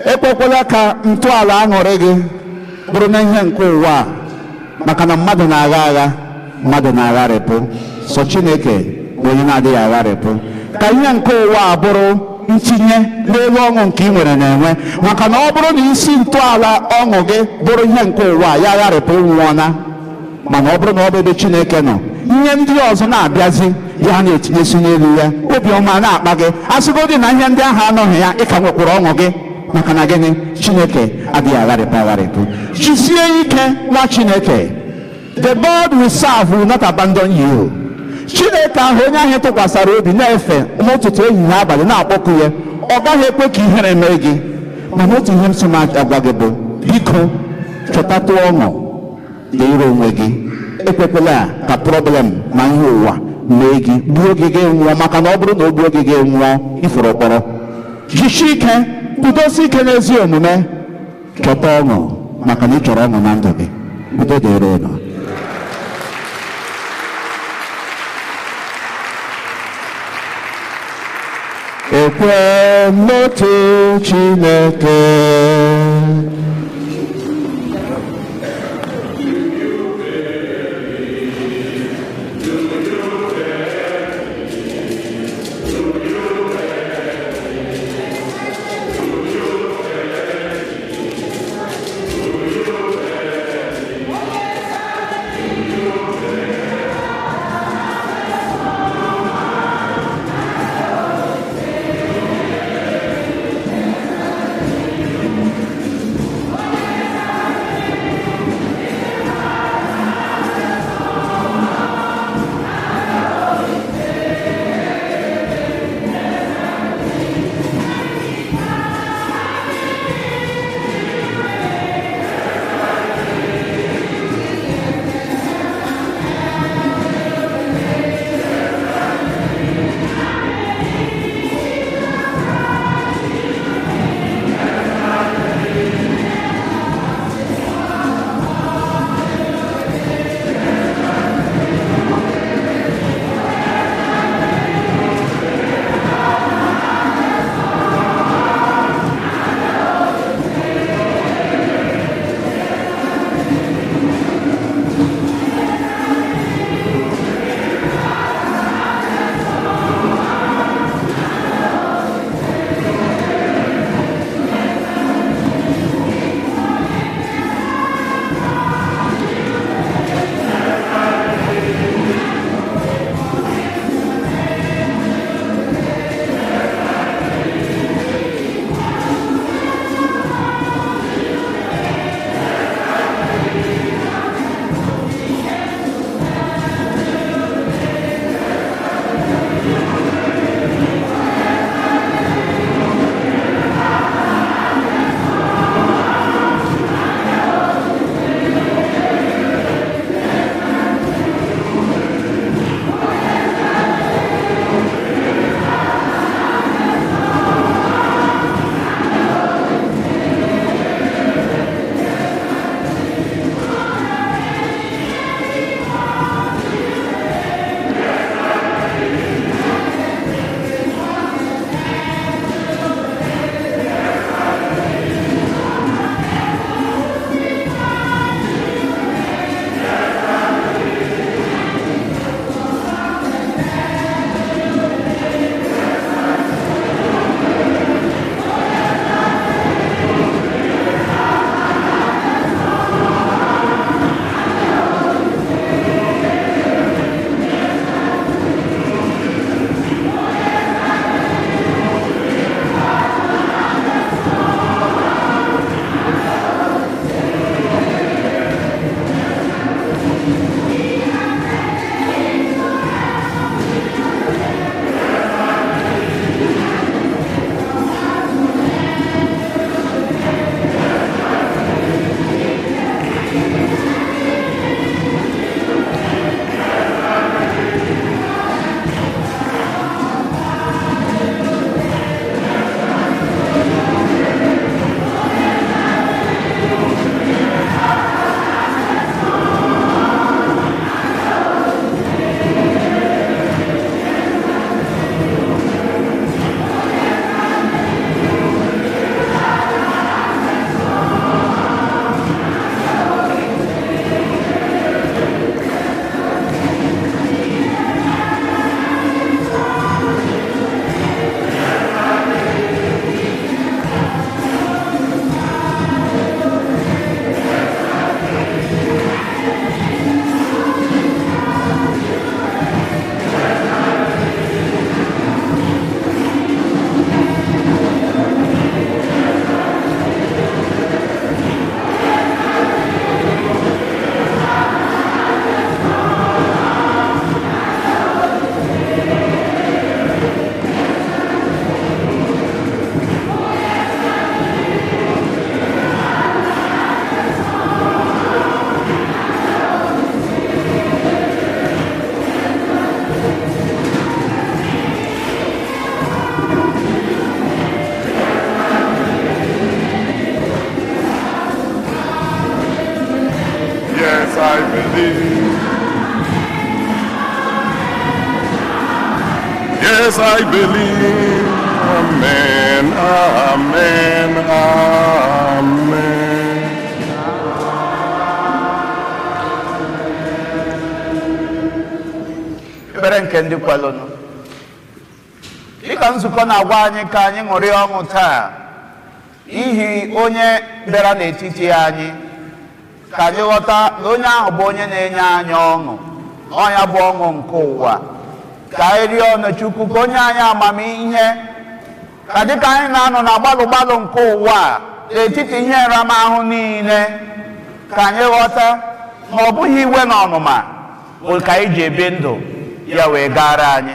Ekwekwala ka ntọala aṅụrị gị bụrụ na ihe nke ụwa maka na mmadụ na-agha agha, mmadụ na-agharịpụ, sọ Chineke bụ onye na-adịghị agharịpụ. Ka ihe nke ụwa bụrụ ntinye n'elu ọṅụ nke ị nwere na-enwe, maka na ọ bụrụ na isi ntọala ọṅụ gị bụrụ ihe nke ụwa ya agharịpụ nwụọna. Mana ọ bụrụ na ọ bụ ebe Chineke nọ, ihe ndị ọzọ na-abịazi ya na-etinyesi n'elu ya obiọma na-akpa gị asịgodị na ihe ndị ahụ anọghị ya ị ka nwekwara ọṅụ gị maka na gịnị Chineke adịghị agharịpụ agharịpụ jisie ike nwa Chineke. The God we serve will not abandon you. Chineke ahụ onye ahụ tụkwasara obi na-efe n'ụtụtụ ehihie abalị na-akpọku ya ọ gaghị ekwe ka ihere mee gị. mana otu ihe m sị m agwa gị bụ biko chọtatụ ọṅụ dịrị onwe gị. Ekwekwela ka problem na ihe ụwa mee gị gbuo gị nwụọ, maka na ọ bụrụ na o gbuo gị nwụọ ifuru kpọrọ. Jisie ike kwudosi ike n'ezi omume chọta ọṅụ maka na ị chọrọ ọṅụ na ndụ gị. Udo dịrị unu. Ekwe n'otu Chineke. believe. Yes, I believe. Amen, amen, amen. Ekpere nke ndị kwelụnụ. Dịka nzukọ na-agwa anyị ka anyị ṅụrịa ọṅụ taa n'ihi onye bịara n'etiti anyị, ka anyị ghọta na onye ahụ bụ onye na-enye anyị ọṅụ, ọnya bụ ọṅụ nke ụwa. Ka anyị rịọ ọnụ Chukwu ka onye anyị amamihe, ka dịka anyị na-anọ na gbalụ nke ụwa n'etiti ihe nramahụ niile, ka anyị ghọta ma ọ bụghị iwe na ọnụma bụ ka anyị ji ebi ndụ ya wee gara anyị,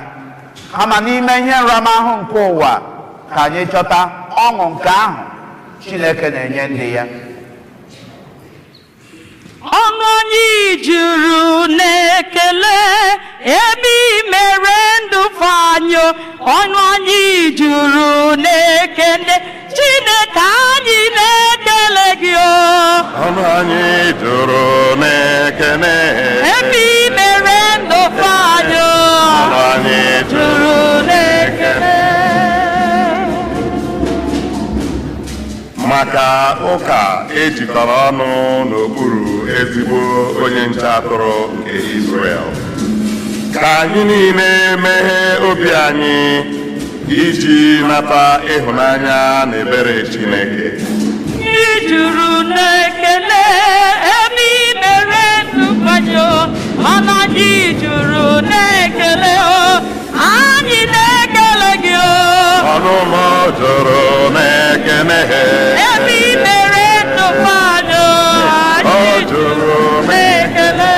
kama n'ime ihe nramahụ nke ụwa ka anyị chọta ọṅụ nke ahụ Chineke na-enye ndị ya. Ọnụ anyị juru n'ekele ebe i mere ndụ fanyo. Ọnụ anyị juru n'ekele Chineke anyị na-ekele gị o. Ọnụ anyị juru n'ekele ebe i mere ndụ fanyo. Ọnụ anyị juru n'ekele. maka ụka ejikọrọ ọnụ n'okpuru ezigbo onye nche atụrụ nke Israel. Ka anyị niile meghee obi anyị iji nata ịhụnanya na ebere Chineke. Juru n'ekele ebe i mere ndụ fanyo. Ọnụ anyị juru n'ekele o. Anyị na-ekele gị o. Ọnụ m juru n'ekele ebe i mere ndụ fanyo. Anyị juru n'ekele.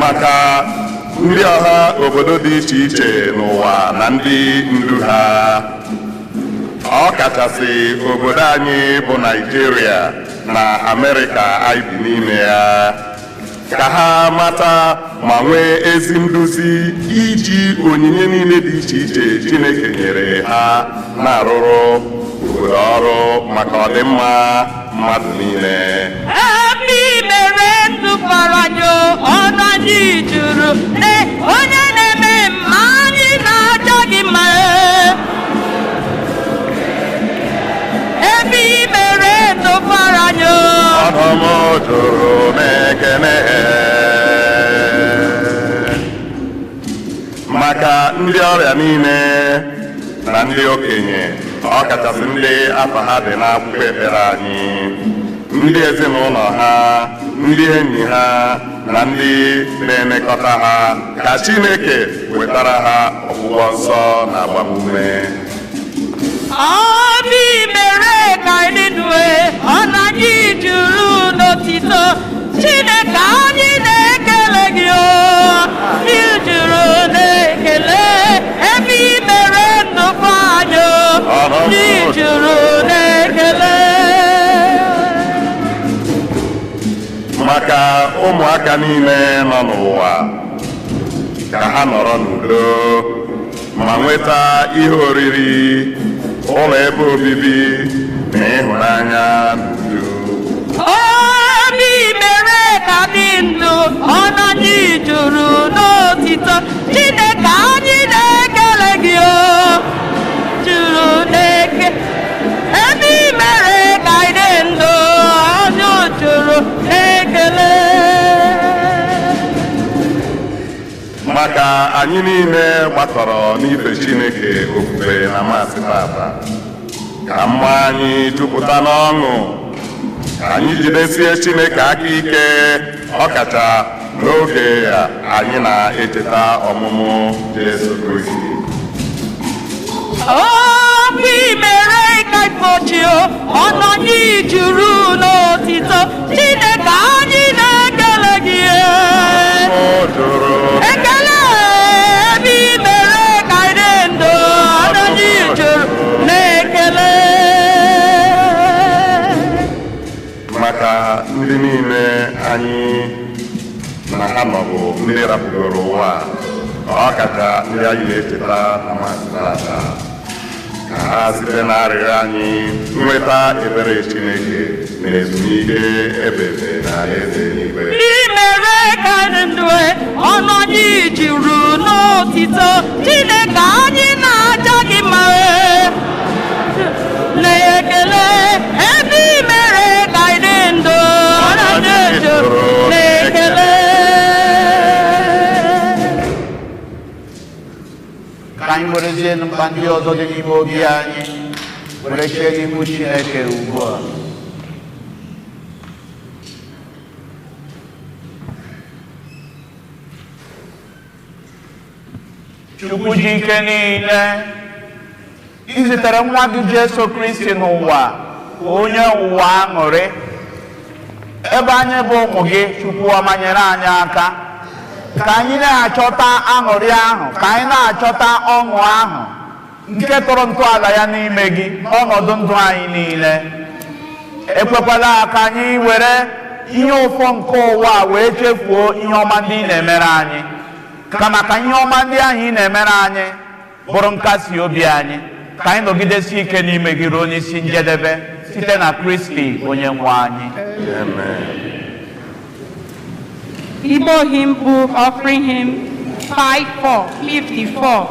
maka ndị ọha obodo dị iche iche n'ụwa na ndị ndu ha, ọ kachasị obodo anyị bụ Naịjirịa na Amerịka anyị bi n'ime ya, ka ha mata ma nwee ezi nduzi iji onyinye niile dị iche iche Chineke nyere ha na-arụrụ obodo ọrụ maka ọdịmma mmadụ niile. ebe i mere ndụ faranyo. Ọnụ anyị juru onye na-eme mma anyị na-aja gị mma. ebe i mere ndụ faranyo. Ọnụ m juru n'ekele maka ndị ọrịa niile na ndị okenye, ọ kachasị ndị afọ ha dị n'akwụkwọ ekpere anyị, ndị ezinụlọ ha, ndị enyi ha na ndị na-elekọta ha, ka Chineke wetara ha ọgwụgwọ nsọ na agbamume. Ebe i mere ka anyị due. Ọnụ anyị juru n'otito Chineke anyị na-ekele gị o. Anyị juru n'ekele ebe i mere ndụ fanyo. Anyị juru n'ekele. maka ụmụaka niile nọ n'ụwa, ka ha nọrọ n'udo ma nweta ihe oriri, ụlọ ebe obibi na ịhụnanya n'udo. Ebe i mere ka dị ndụ. Ọnụ anyị juru n'otito Chineke anyị na-ekele gị o. juru n'eke ebe i mere ka dị ndụ. Anyị juru n'ekele. maka anyị niile gbakọrọ n'ife Chineke ofufe na masị tata, ka mmụọ anyị jupụta n'ọṅụ, ka anyị jidesie Chineke aka ike, ọkacha n'oge anyị na-echeta ọmụmụ Jesu Kristi. Ebe i mere ka ịkpọchi o. Ọnụ anyị juru n'otito Chineke anyị na-ekele gị. Ekele ebe i mere ka dị ndụ. Ọnụ anyị juru n'ekele. maka ndị niile anyị na ha nọbụ ndị rapụgoro ụwa, ọ kacha ndị anyị na-echeta na masị tata, ka ha site n'arịrịọ anyị nweta ebere Chineke na ezumike ebebe na eze eluigwe. Imere ka anyị ndụ ọnụ anyị juru n'otito Chineke anyị na-aja gị mma na-ekele ebe imere ka anyị ndụ ọnụ anyị juru na-ekele. Ka anyị werezie mkpa ndị ọzọ dị n'ime obi anyị were chee n'ihu Chineke ugbu a. Chukwu ji ike niile izitere nwa gị Jesu Kristi n'ụwa ka onye ụwa aṅụrị ebe anyị bụ ụmụ gị. Chukwu ọma nyere anyị aka ka anyị na-achọta aṅụrị ahụ, ka anyị na-achọta ọṅụ ahụ nke tọrọ ntọala ya n'ime gị n'ọnọdụ ndụ anyị niile. Ekwekwala ka anyị were ihe ụfọ nke ụwa wee chefuo ihe ọma ndị ị na-emere anyị, kama ka ihe ọma ndị ahụ ị na-emere anyị bụrụ nkasi obi anyị, ka anyị nọgidesi ike n'ime gị ruo n'isi njedebe site na Kristi onye nwe anyị. Igbo hymn book offering hymn 5454.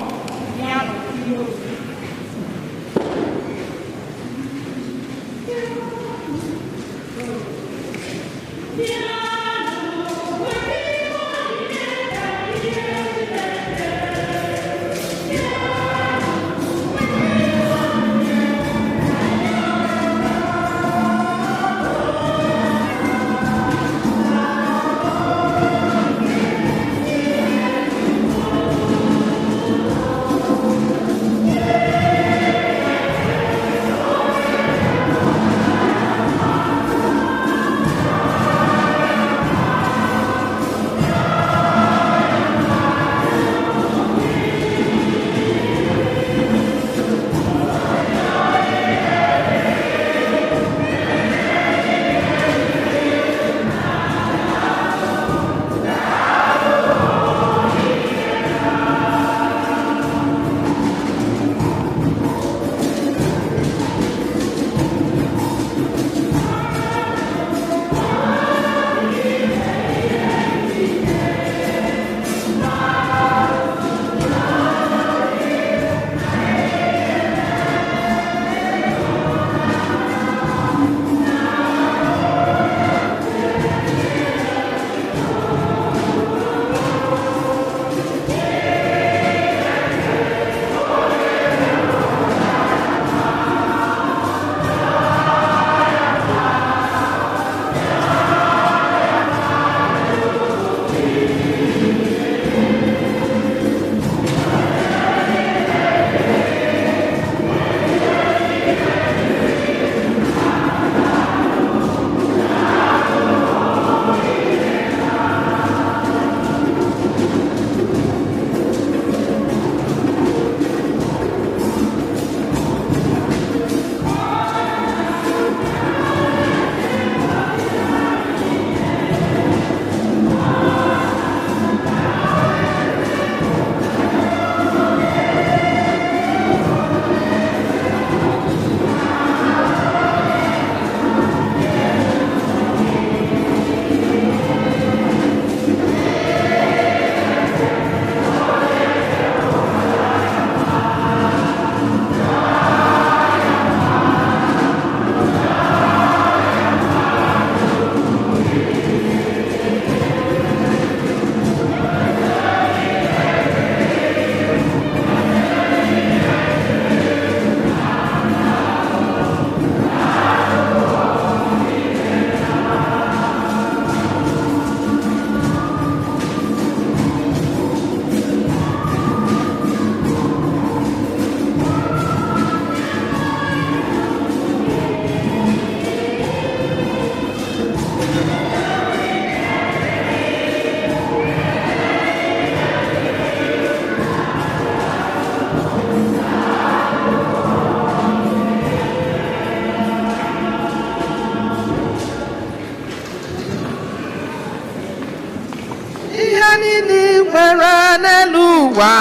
nwere n'elu ụwa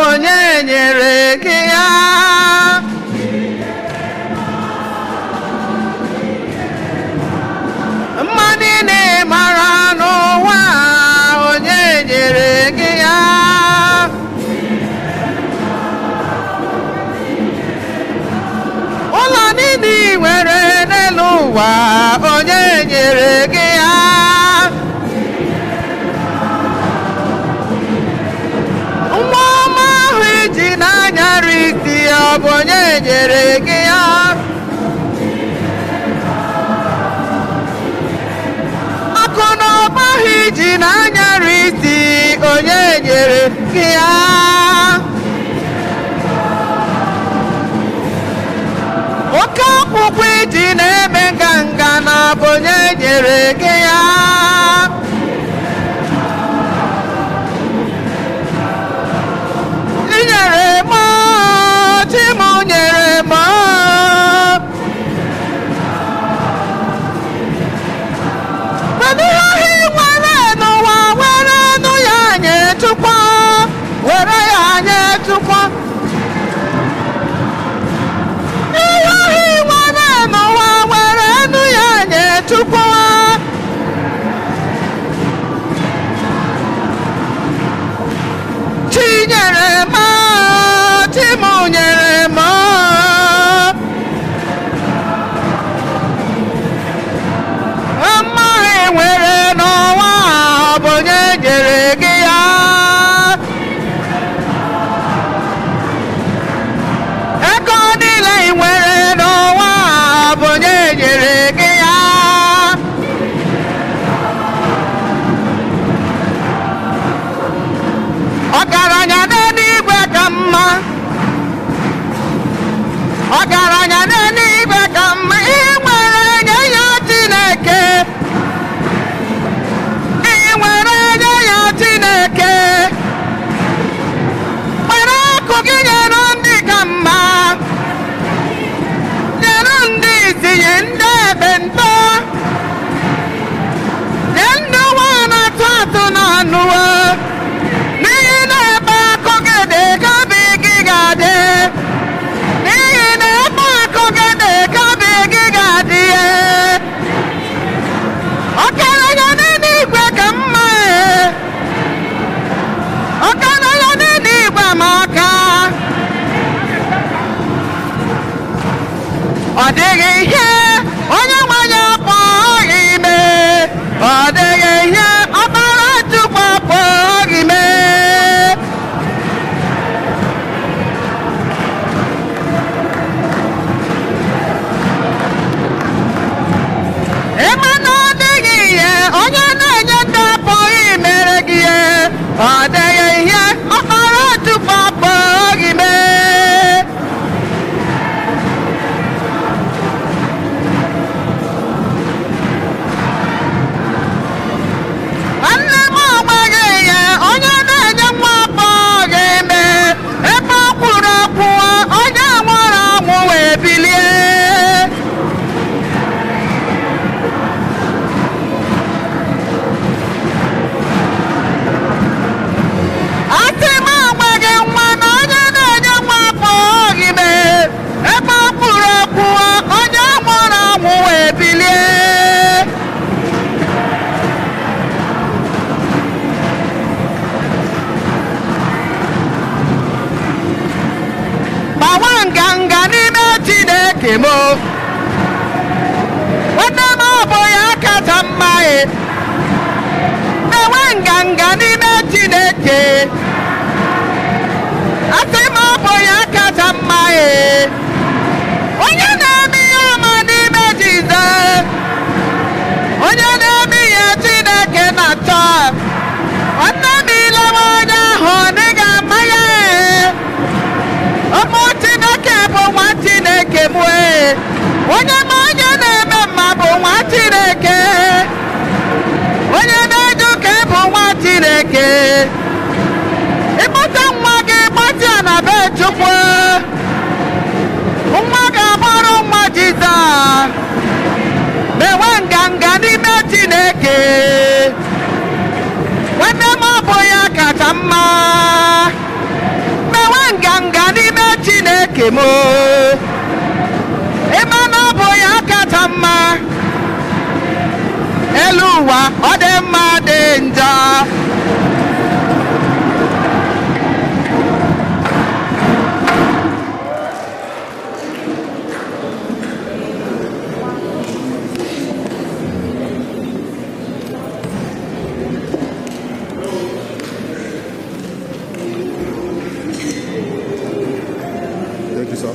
onye nyere gị ya nyere gị ya. Akụ na ụba iji na-anyara isi onye nyere gị ya. Oke akwụkwọ iji na-eme nganga na bụ onye nyere gị ya. I nyere m, chi m nyere m. Kedu ihe ị nwere n'ụwa were nụ ya nye Chukwu, were ya nye Chukwu. Chukwu chinyere m, chimụnyere m. Amaghị nwere n'ụwa ọ bụ onye nyere gị ya. Ego niile ị nwere n'ụwa ọ bụ onye nyere gị ya. Ọgaranya n'eluigwe ka mma, ọgaranya n'eluigwe ka mma. Ị nwere nye ya Chineke, ị nwere nye ya Chineke. Were akụ gị nyere ndị ka mma, nyere ndị isi, nye ndị ekpenta, nye ndị nwa na-atụ atụ na anụwa. N'ihi na ebe akụ gị dị ka obi gị ga-adị, n'ihi na ebe akụ gị dị ka obi gị ga-adị. Ọgaranya n'eluigwe ka mma, ọgaranya n'eluigwe ma aka. Ọ dịghị ihe onye nwanyị apụghị ime, ọ dịghị ihe ọbara Chukwu apụghị ime. Ịma na ọ dịghị ihe onye na-enye ndị apụghị imere gị ihe, ọ dịghị ihe ọbara Chukwu apụghị ime. Nwanne m agbaghị ihe onye na-enye nwa apụghị ime. Ebe ọ kwuru okwu onye nwụrụ anwụ wee bilie. Asị m agbaghị nwa na onye na-enye nwa apụghị ime. Ebe ọ kwuru okwu onye nwụrụ anwụ wee bilie. Gbawa nganga n'ime Chineke m, nwanne m ọ bụ ya kacha mma. Gbawa nganga n'ime Chineke, asị m ọ bụ ya kacha mma. Onye na-eme ihe ọma n'ime Jizọs, onye na-eme ihe Chineke na-achọ. Nwanne m ilewe onye ahụ na ị ga-ama ya. Ụmụ Chineke bụ nwa Chineke m. Onye ma onye na-eme mma bụ nwa Chineke, onye na-eje ụka bụ nwa Chineke. Ịkpọta nwa gị gbatịa na be Chukwu, nwa ga-abụrụ nwa Jizọs. Mewe nganga n'ime Chineke, nwanne m ọ bụ ya kacha mma. Mewe nganga n'ime Chineke m, ịma na ọ bụ ya kacha mma. Elu ụwa ọ dị mma dị njọ. Thank you, sir.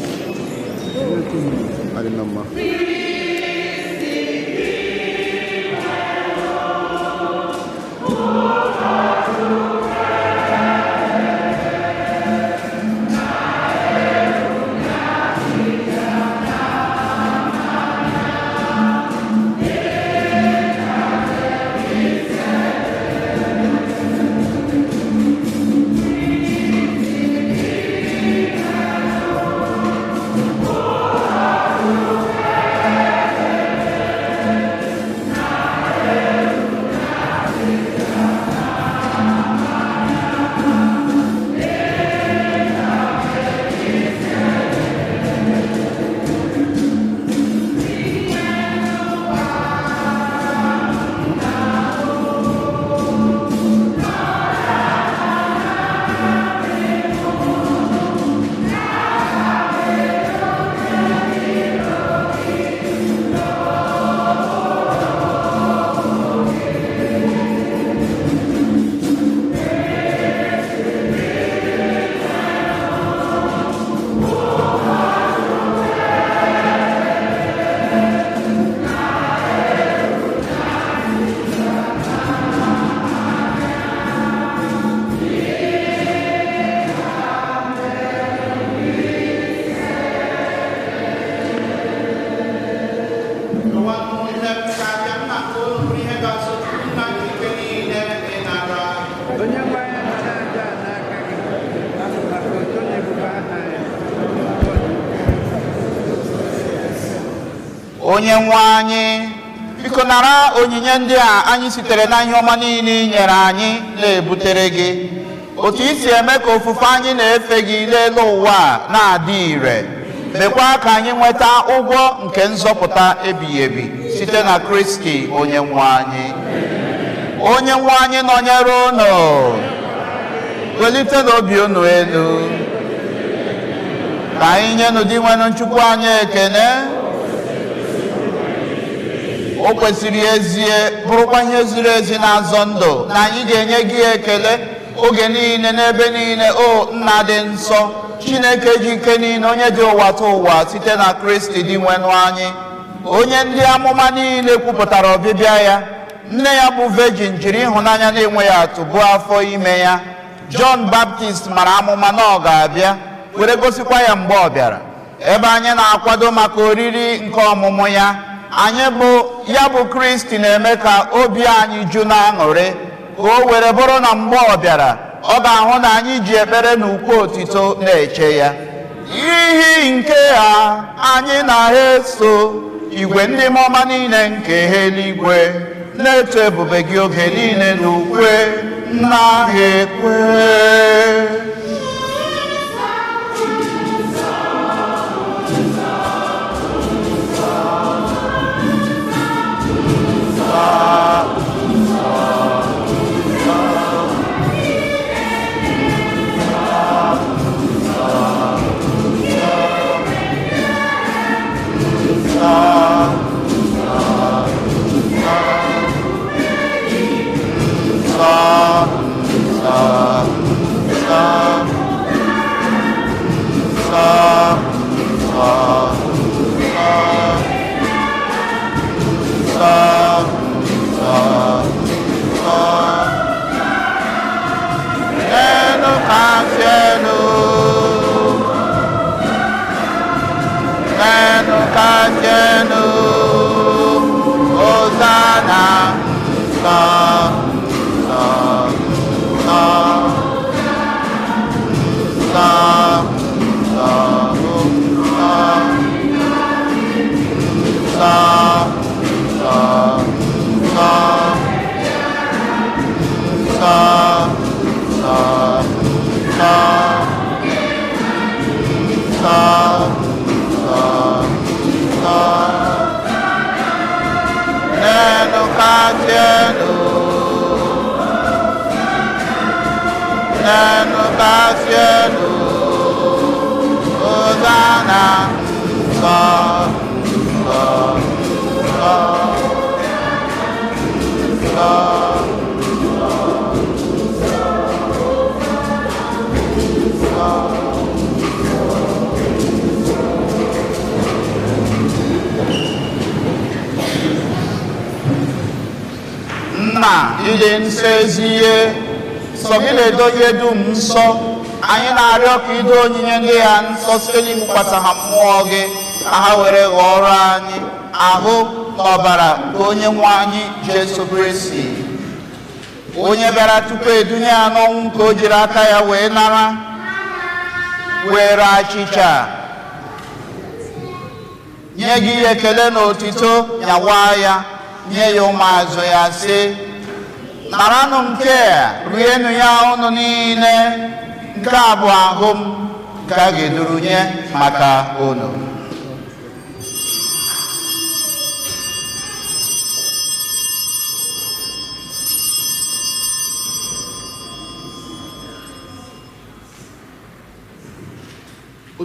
onye nwe anyị biko nara onyinye ndị a anyị sitere na ihe ọma niile i nyere anyị na-ebutere gị otu isi eme ka ofufe anyị na-efe gị n'elu ụwa na-adị ire mekwa ka anyị nweta ụgwọ nke nzọpụta ebighị ebi site na Kristi onye nwe anyị. Onye nwe anyị nọnyere unu, welite n'obi unu elu, ka anyị nye n'ụdị nwenụ Chukwu anyị ekene. O kwesịrị ezie bụrụkwa ihe ziri ezi na-azọ ndụ na anyị ga-enye gị ekele oge niile n'ebe niile, o nna dị nsọ, Chineke ji ike niile, onye dị ụwa ta ụwa site na Kristi dị nwenụ anyị, onye ndị amụma niile kwupụtara ọbịbịa ya. Nne ya bụ virgin jiri ịhụnanya na-enweghị atụ buo afọ ime ya. John Baptist mara amụma na ọ ga-abịa were gosikwa ya mgbe ọ bịara. Ebe anyị na-akwado maka oriri nke ọmụmụ ya, anyị bụ Kristi na-eme ka obi anyị ju na aṅụrị, ka o were bụrụ na mgbe ọ bịara ọ ga-ahụ na anyị ji ekpere na ukwe otito na-eche ya. N'ihi nke a anyị na-eso igwe ndị ọma niile nke eluigwe na-eto ebube gị oge niile n'ukwe na ekwe. Ije nsọ ezi ihe sọ gị na-edo ihe dum nsọ, anyị na-arịọ ka ido onyinye ndị ya nsọ site n'ịkwasa ha mmụọ gị, ka ha were ghọrọ anyị ahụ na ọbara nke onye nwe anyị Jesu Kristi, onye bịara tupu edunye ya n'ọnwụ nke o jiri aka ya wee nara, were achịcha nye gị ekele na otito, nyawa ya nye ya ụmụazụ ya sị, naranụ nke a, rienụ ya unu niile, nke a bụ ahụ m nke a ga-eduru nye maka unu.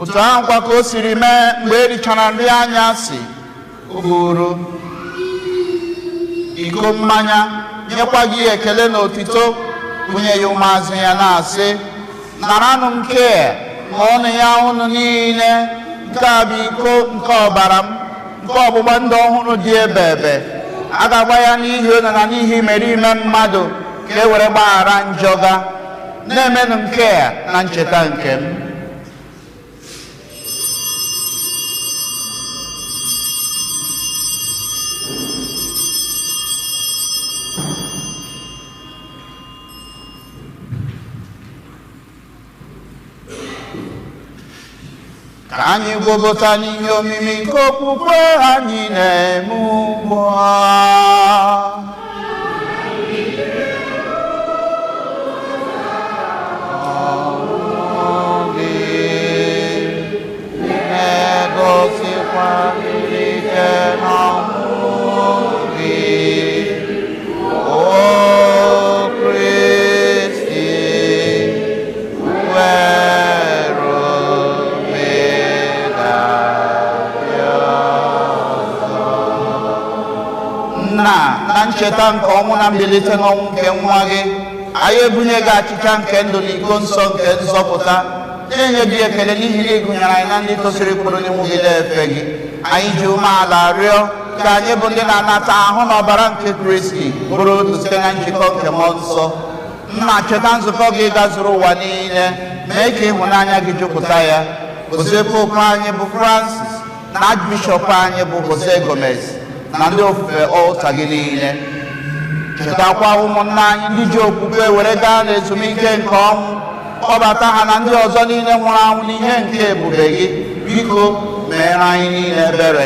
Otu ahụ kwa ka o siri mee mgbe erichara nri anyasị, o buru iko mmanya nyekwa gị ekele na otito, bunye ya ụmụazụ ya na-asị, naranụ nke a, ṅụọnụ ya unu niile, nke a bụ iko nke ọbara m, nke ọgbụgba ndụ ọhụrụ dị ebe a ga-agba ya n'ihi unu na n'ihi imerime mmadụ, ka e were gbaghara njọ ga. Na-emenụ nke a na ncheta nke m. Ka anyị gwobota n'ihe omimi nke okwukwe anyị na-eme ugbu a. Na ncheta nke ọnwụ na mbilite n'ọnwụ nke nwa gị, anyị ebunye gị achịcha nke ndụ na iko nsọ nke nzọpụta, na-enye gị ekele n'ihi na ịgụnyere anyị na ndị tosiri kwuru n'iwu gị na-efe gị. Anyị ji umeala rịọ ka anyị bụ ndị na-anata ahụ na ọbara nke Kristi bụrụ otu site na njikọ nke mmụọ nsọ. Nna, cheta nzukọ gị gazuru ụwa niile, mee ka ịhụnanya gị jupụta ya. Gozie popu anyị bụ Francis na Archbishop anyị bụ Jose Gomez na ndị ofufe ọlta gị niile. Chetakwa ụmụnna anyị ndị ji okwukwe were gaa n'ezumike nke ọnwụ, kpọbata ha na ndị ọzọ niile nwụrụ anwụ n'ihe nke ebube gị. Biko meere anyị niile ebere,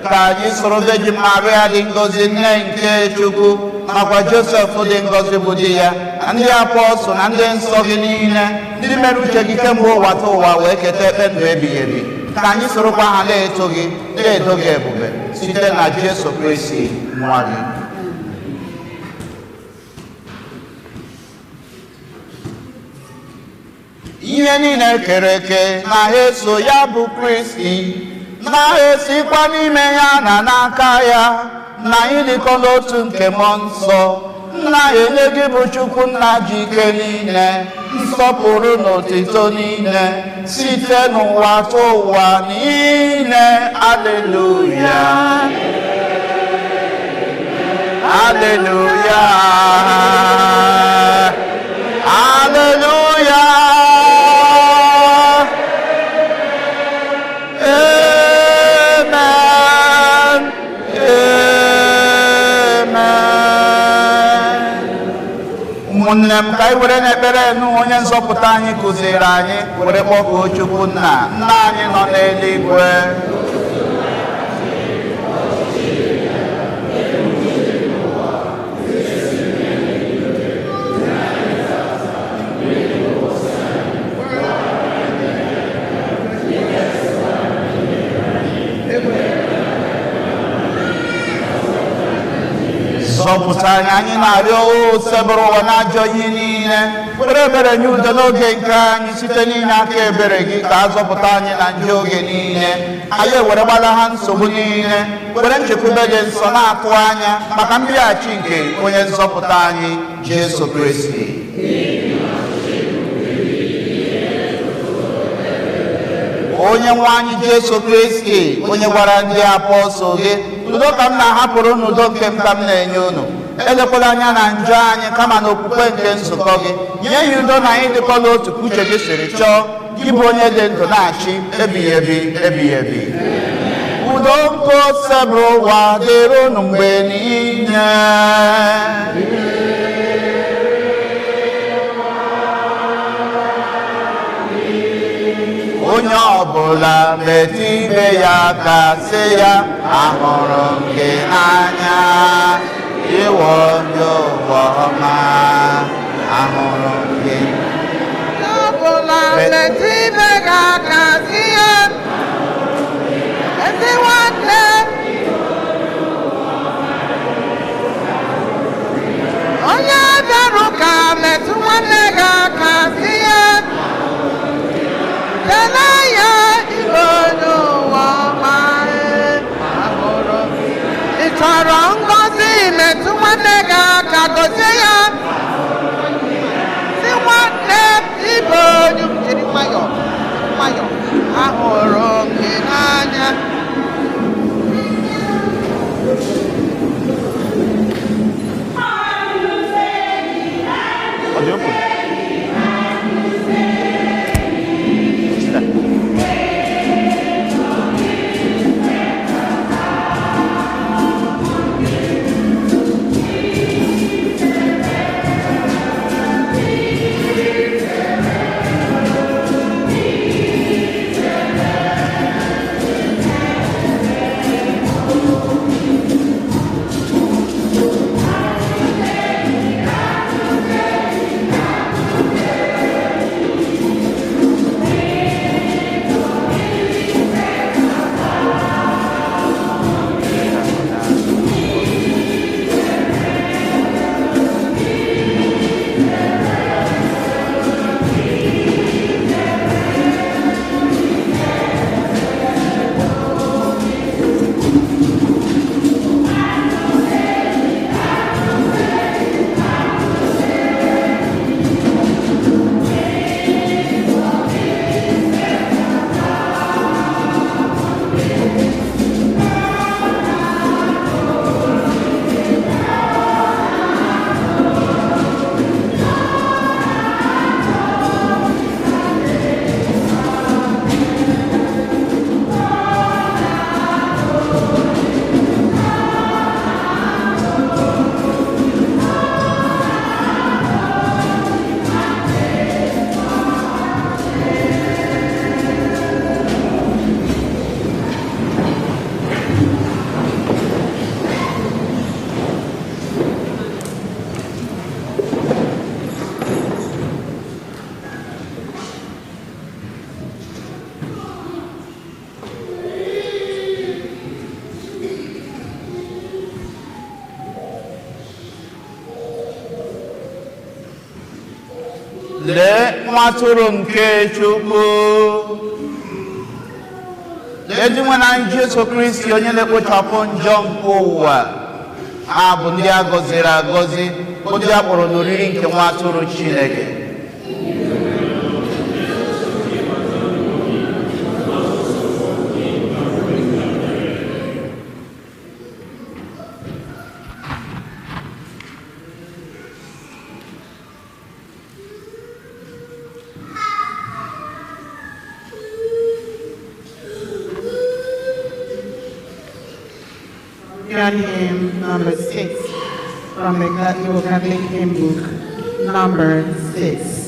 ka anyị soro Virgin Maria dị ngọzi nne nke Chukwu, nakwa Josef dị ngọzi bụ di ya, na ndị apọstụl na ndị nsọ gị niile, ndị mere uche gị kemgbe ụwa taa ụwa wee keta ekpe ndụ ebighị ebi. Ka anyị sorokwa ha na-eto gị ebube site na Jesu Kristi nwa gị. Ihe niile kere eke na-eso ya bụ Kristi, na-esikwa n'ime ya na n'aka ya, na anyị dịkọ n'otu nke mmụọ nsọ. Nna, enye gị bụ Chukwu nna ji ike niile, nsọpụrụ na otuto niile, site n'ụwa ta ụwa niile. Aleluya, aleluya, aleluya. Ụmụnne m, ka anyị were n'ekpere nụ onye nzọpụta anyị kụziri anyị, were kpọkuo Chukwu nna anyị nọ n'eluigwe. Zọpụta anyị na-arịọ osebere ụwa n'ajọ ihe niile, were ebere nye udo n'oge nke anyị site n'inye aka ebere gị, ka a zọpụta anyị na njọ oge niile. Anyị ewere gbala ha nsogbu niile, were nchekwube dị nsọ na-atụ anya maka mbịaghachi nke onye nzọpụta anyị Jesu Kristi. Onye nwe anyị Jesu Kristi, onye gwara ndị apọstọl gị, udo ka m na-ahapụrụ n'udo nke m ka m na-enye unu, elekwala anya na njọ anyị kama na okwukwe nke nzukọ gị. Nye ya udo na anyị dịkọ n'otu ka uche gị siri chọọ, gị bụ onye dị ndụ na-achị ebighị ebi. Udo nke osebere ụwa dịrị unu mgbe niile. Onye ọbụla metụ ibe ya aka sị ya, ahụrụ m gị n'anya, ịwọ ndị ụwa ọma, ahụrụ m gị. Onye ọbụla metụ ibe gị aka sị ya, ezi nwanne, onye bịara ụka metụ nwanne gị aka sị ya, Tenaya ibodo wama ahụrụ. Ị chọrọ ngọzi metụ nwanne gị aka gọzie ya. Si nwanne ibodo jiri nwayọọ ahụrụ gị n'anya. lee nwa atụrụ nke Chukwu. Ezi nwe na Jesu Kristi onye na-ekpochapụ njọ nke ụwa. Ha bụ ndị a gọziri agọzi, bụ ndị a kpọrọ n'oriri nke nwa atụrụ Chineke. Hymn number 6 from the Eagle Catholic Hymn Book, number 6.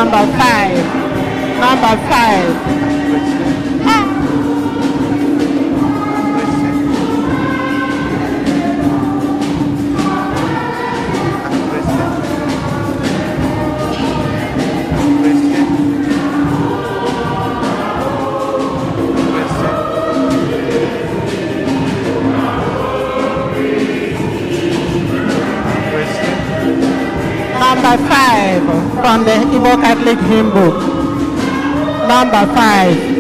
Number 5. Number 5. Number 5 from the Igbo Catholic hymn book. Number 5.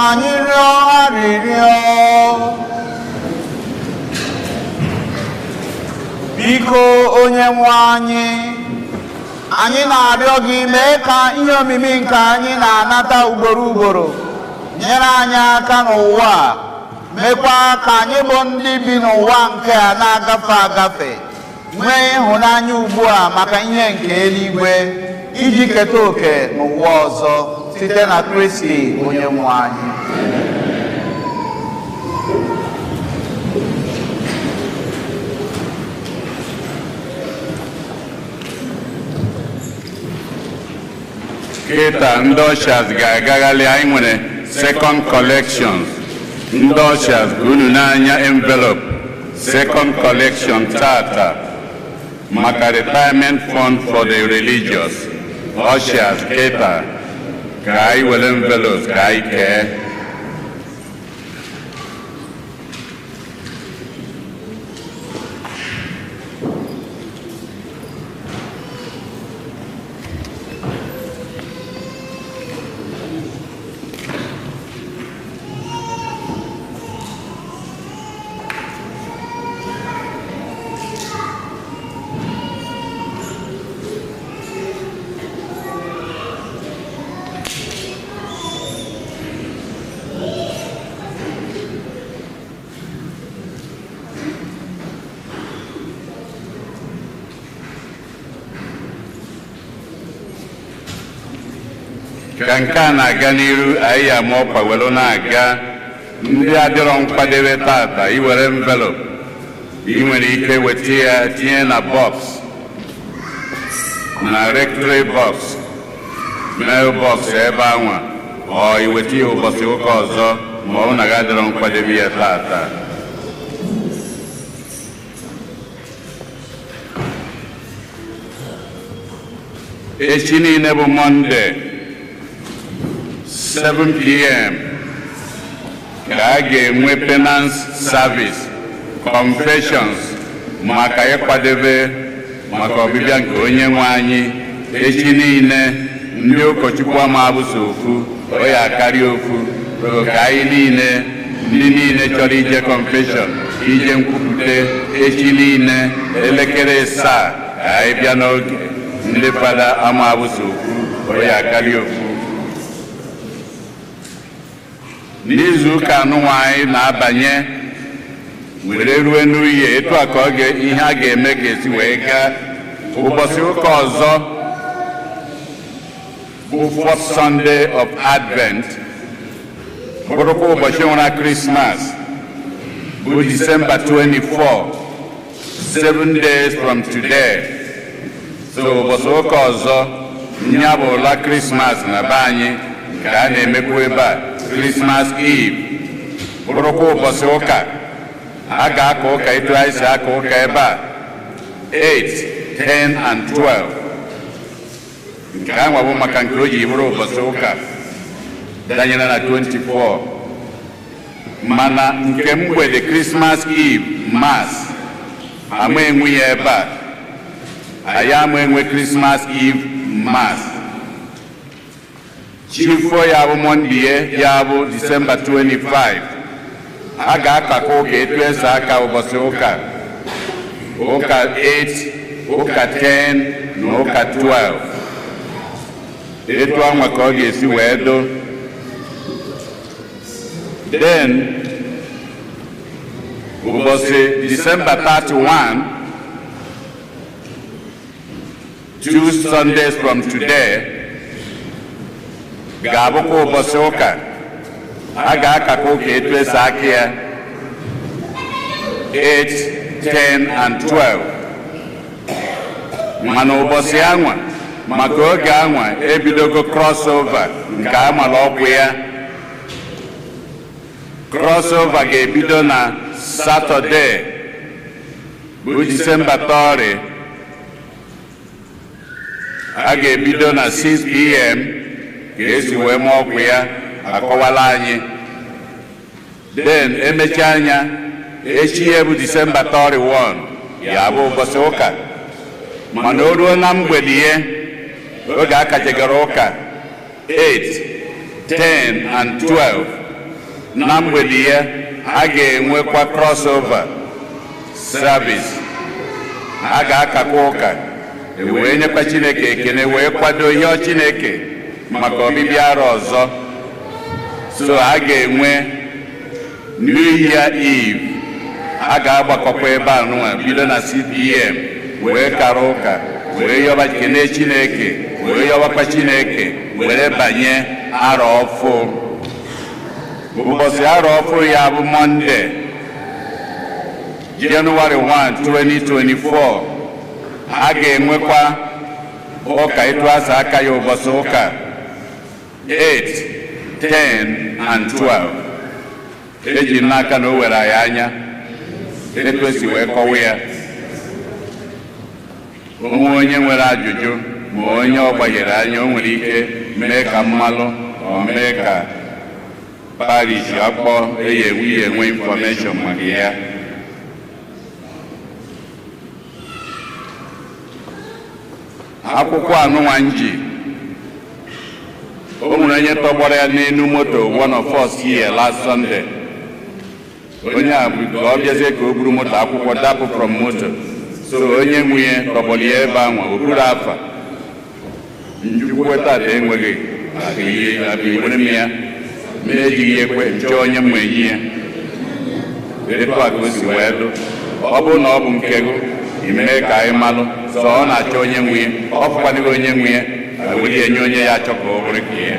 anyị rịọ arịrịọ. Biko Onyenwe anyị na-arịọ gị mee ka ihe omimi nke anyị na-anata ugboro ugboro nyere anyị aka n'ụwa a, mekwa ka anyị bụ ndị bi n'ụwa nke a na-agafe agafe nwee ịhụnanya ugbu a maka ihe nke eluigwe iji keta oke n'ụwa ọzọ site na Kristi Onyenwe anyị. Kịta ndị ushers ga-agagharị, anyị nwere second collections. Ndị ushers ka unu n'anya envelope second collection tata maka retirement fund for the religious. Ushers kịta ka anyị were envelopes ka anyị kee. Ka nke a na-aga n'iru, anyị ama ọkwa were na-aga. Ndị adịrọ nkwadebe tata iwere envelope ị nwere ike weta ya tinye na box, na rectory box, mail box ebe anwa, ọ iweta ya ụbọchị ụka ọzọ ma ọ na ga adịrọ nkwadebe ya tata. Echi niile bụ Monday 7 p.m. ka a ga-enwe penance service confessions maka ịkwadebe maka ọbịbịa nke Onyenwe anyị. Echi niile ndị ụkọchukwu ama abụso ofu o ya akarị ofu ka anyị niile ndị niile chọrọ ije confession ije nkwupụte echi niile elekere 7 ka anyị bịa n'oge. Ndị fada ama abụso ofu o ya akarị ofu. N'izu ụka anụnwa anyị na-abanye were ruo n'uhie, etu a ka ihe a ga-eme ga-esi wee gaa. Ụbọchị ụka ọzọ bụ fourth Sunday of Advent, bụrụkwa ụbọchị nwere Christmas, bụ December 24, 7 days from today. So ụbọchị ụka ọzọ ya bụ ụla Christmas na be anyị ka a na-emekwa ebe a, Christmas Eve, bụrụkwa ụbọchị ụka a ga-aka ụka etu anyị si aka ụka ebe a 8, 10 and 12. Nke a nwa bụ maka nke o ji bụrụ ụbọchị ụka danyere na 24. Mana nke mgbede Christmas Eve Mass ama enwe ya ebe a, anyị ama enwe Christmas Eve Mass. Chifo ya bụ Monday ya bụ December 25. A ga-akakọ ụka etu esi aka ụbọchị ụka 8, ụka 10 na ụka 12. Etu anwa ka ọ ga-esi wee do. Then ụbọchị December 31, 2 Sundays from today, ga-abụkwa ụbọchị ụka a ga-akakọ ụka etu esi aka ya 8, 10 and 12. Mana ụbọchị anwa maka oge anwa ebidogo crossover nke amala ọkụ ya. Crossover ga-ebido na Saturday bụ December 30. A ga-ebido na 6 p.m. ga-esi wee ma ọkụ ya akọwala anyị. Then emechaa anya echi ya bụ December 31 ya bụ ụbọchị ụka. Mana o ruo na mgbede ya oge akachagara ụka 8, 10 and 12 na mgbede ya a ga-enwekwa crossover service. A ga-akakwa ụka wee nyekwa Chineke ekene wee kwado ihe Chineke maka ọbịbịa arọ ọzọ. So a ga-enwe New Year Eve. A ga-agbakọkwa ebe a nụnwa bido na 6 p.m. wee kara ụka wee yọba kene Chineke wee yọbakwa Chineke were banye arọ ọfụ. Ụbọchị arọ ọfụ ya bụ Monday, January 1, 2024. A ga-enwekwa ụka ịtụ asa aka ya ụbọchị ụka 8, 10 and 12. Eji n'aka na o were anyị anya etu esi wee kọwa ya. Onwe onye nwere ajụjụ ma onye ọ gbanyere anya o nwere ike mee ka mmalụ o mee ka parish akpọ enwe information maka ya. Akwụkwọ anụnwa nji o nwere onye tọgbọrọ ya n'elu moto one of us here last Sunday. Onye a bụ ka ọ bịazie ka o buru moto akwụkwọ dapụ from moto. So onye nwunye tọgbọrọ ya ebe ahụ o buru afa. Njikwa tata enweghị abịa m ya ma ejighị ekwe nche onye mma eyi ya. Etu a ka o si wee dụ. Ọ bụrụ na ọ bụ nke gị ime ka anyị malụ so ọ na-achọ onye nwunye ọ fụkwanịghị onye nwunye were enye onye ya achọ ka ọ bụrụ ka ihe.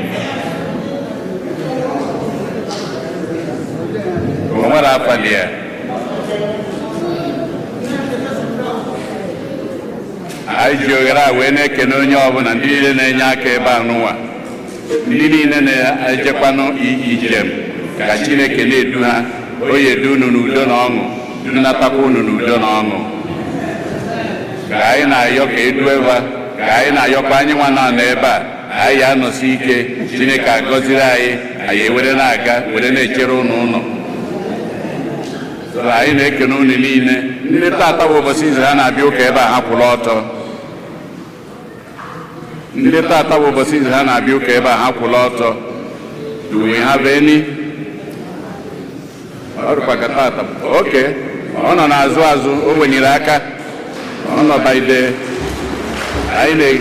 O nwere afa dị ya. Anyị ji ohere a wee na-ekene onye ọbụla ndị niile na-enye aka ebe a n'ụwa, ndị niile na-ejekwanụ ijem ka Chineke na-edu ha. O edu unu n'udo na ọṅụ, dunatakwa unu n'udo na ọṅụ. Ka anyị na-ayọ ka edu ebe a, ka anyị na-ayọkwa anyị nwa na ebe a, anyị anọsi ike Chineke agọziri anyị ewere na-aga were na-echere unu ụlọ. Anyị na-ekene unu niile. Ndị tata bụ ụbọchị izu ha na-abịa ụka ebe a ha kwụrụ ọtọ. Ndị tata bụ ụbọchị izu ha na-abịa ụka ebe a ha kwụrụ ọtọ. Do we have any? Ọ dịkwa ka tata. Okay. Ọ nọ n'azụ azụ, o wenyere aka. Ọ nọ baide. Anyị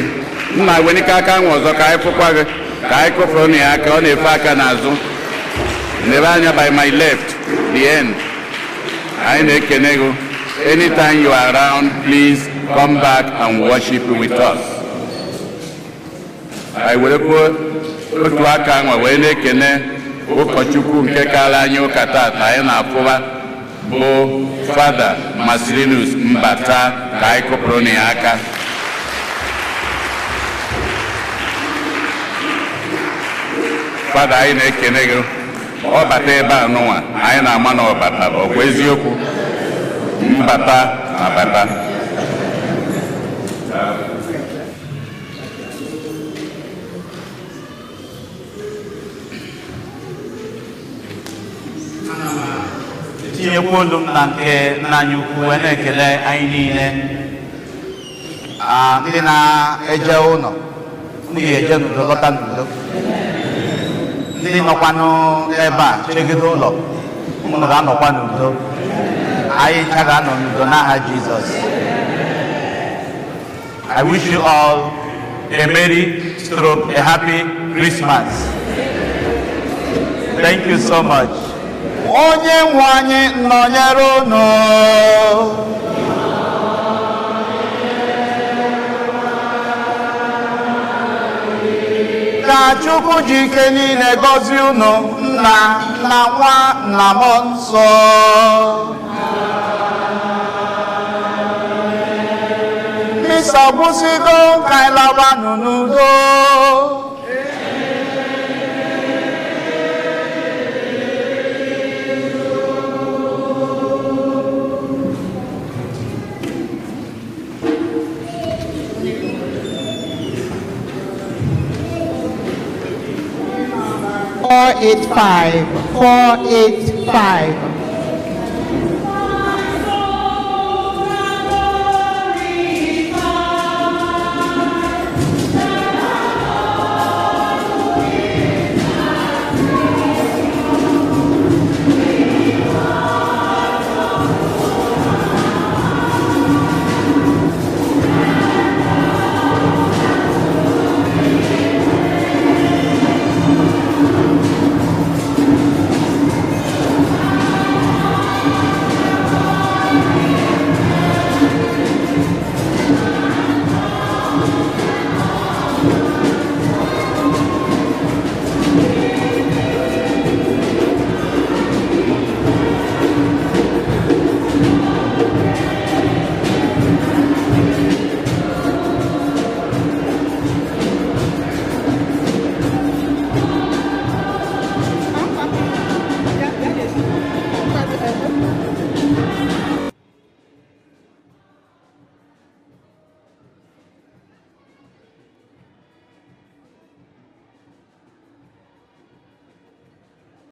na-ewenika aka ahụ ọzọ ka anyị fụkwa gị, ka anyị kụfụrụ na ya aka, ọ na-efe aka n'azụ. Nebe anya by my left, the end. Anyị na-ekene gị. Anytime you are around, please come back and worship with us. Anyị were kwuo otu aka ahụ wee na-ekene ụkọchukwu nke kara anyị ụka tata anyị na-afụba bụ Fada Masilinus Mbata ka anyị kụpụrụ na ya aka. Fada anyị na-ekene gị. Ọ bata ebe a n'ụwa anyị na-ama na ọ bata ọ bụ eziokwu. Mbata abata. Tinyekwa olu m na nke nna anyị ukwu wee na-ekele anyị niile. Ndị na-eje ụlọ unu ga-eje n'udo lọta n'udo. Ndị nọkwanụ ebe a chegide ụlọ unu ga-anọkwa n'udo. Anyị ncha ga-anọ n'udo n'aha Jizọs. I wish you all a merry stroke, a happy Christmas. Thank you so much. Onye nwe anyị nọnyere unu. Ka Chukwu ji ike niile gọzie unu, Nna na Nwa na Mmụọ Nsọ. Misa gwụsịgo ka anyị labanụ n'udo. Four, 8, 5.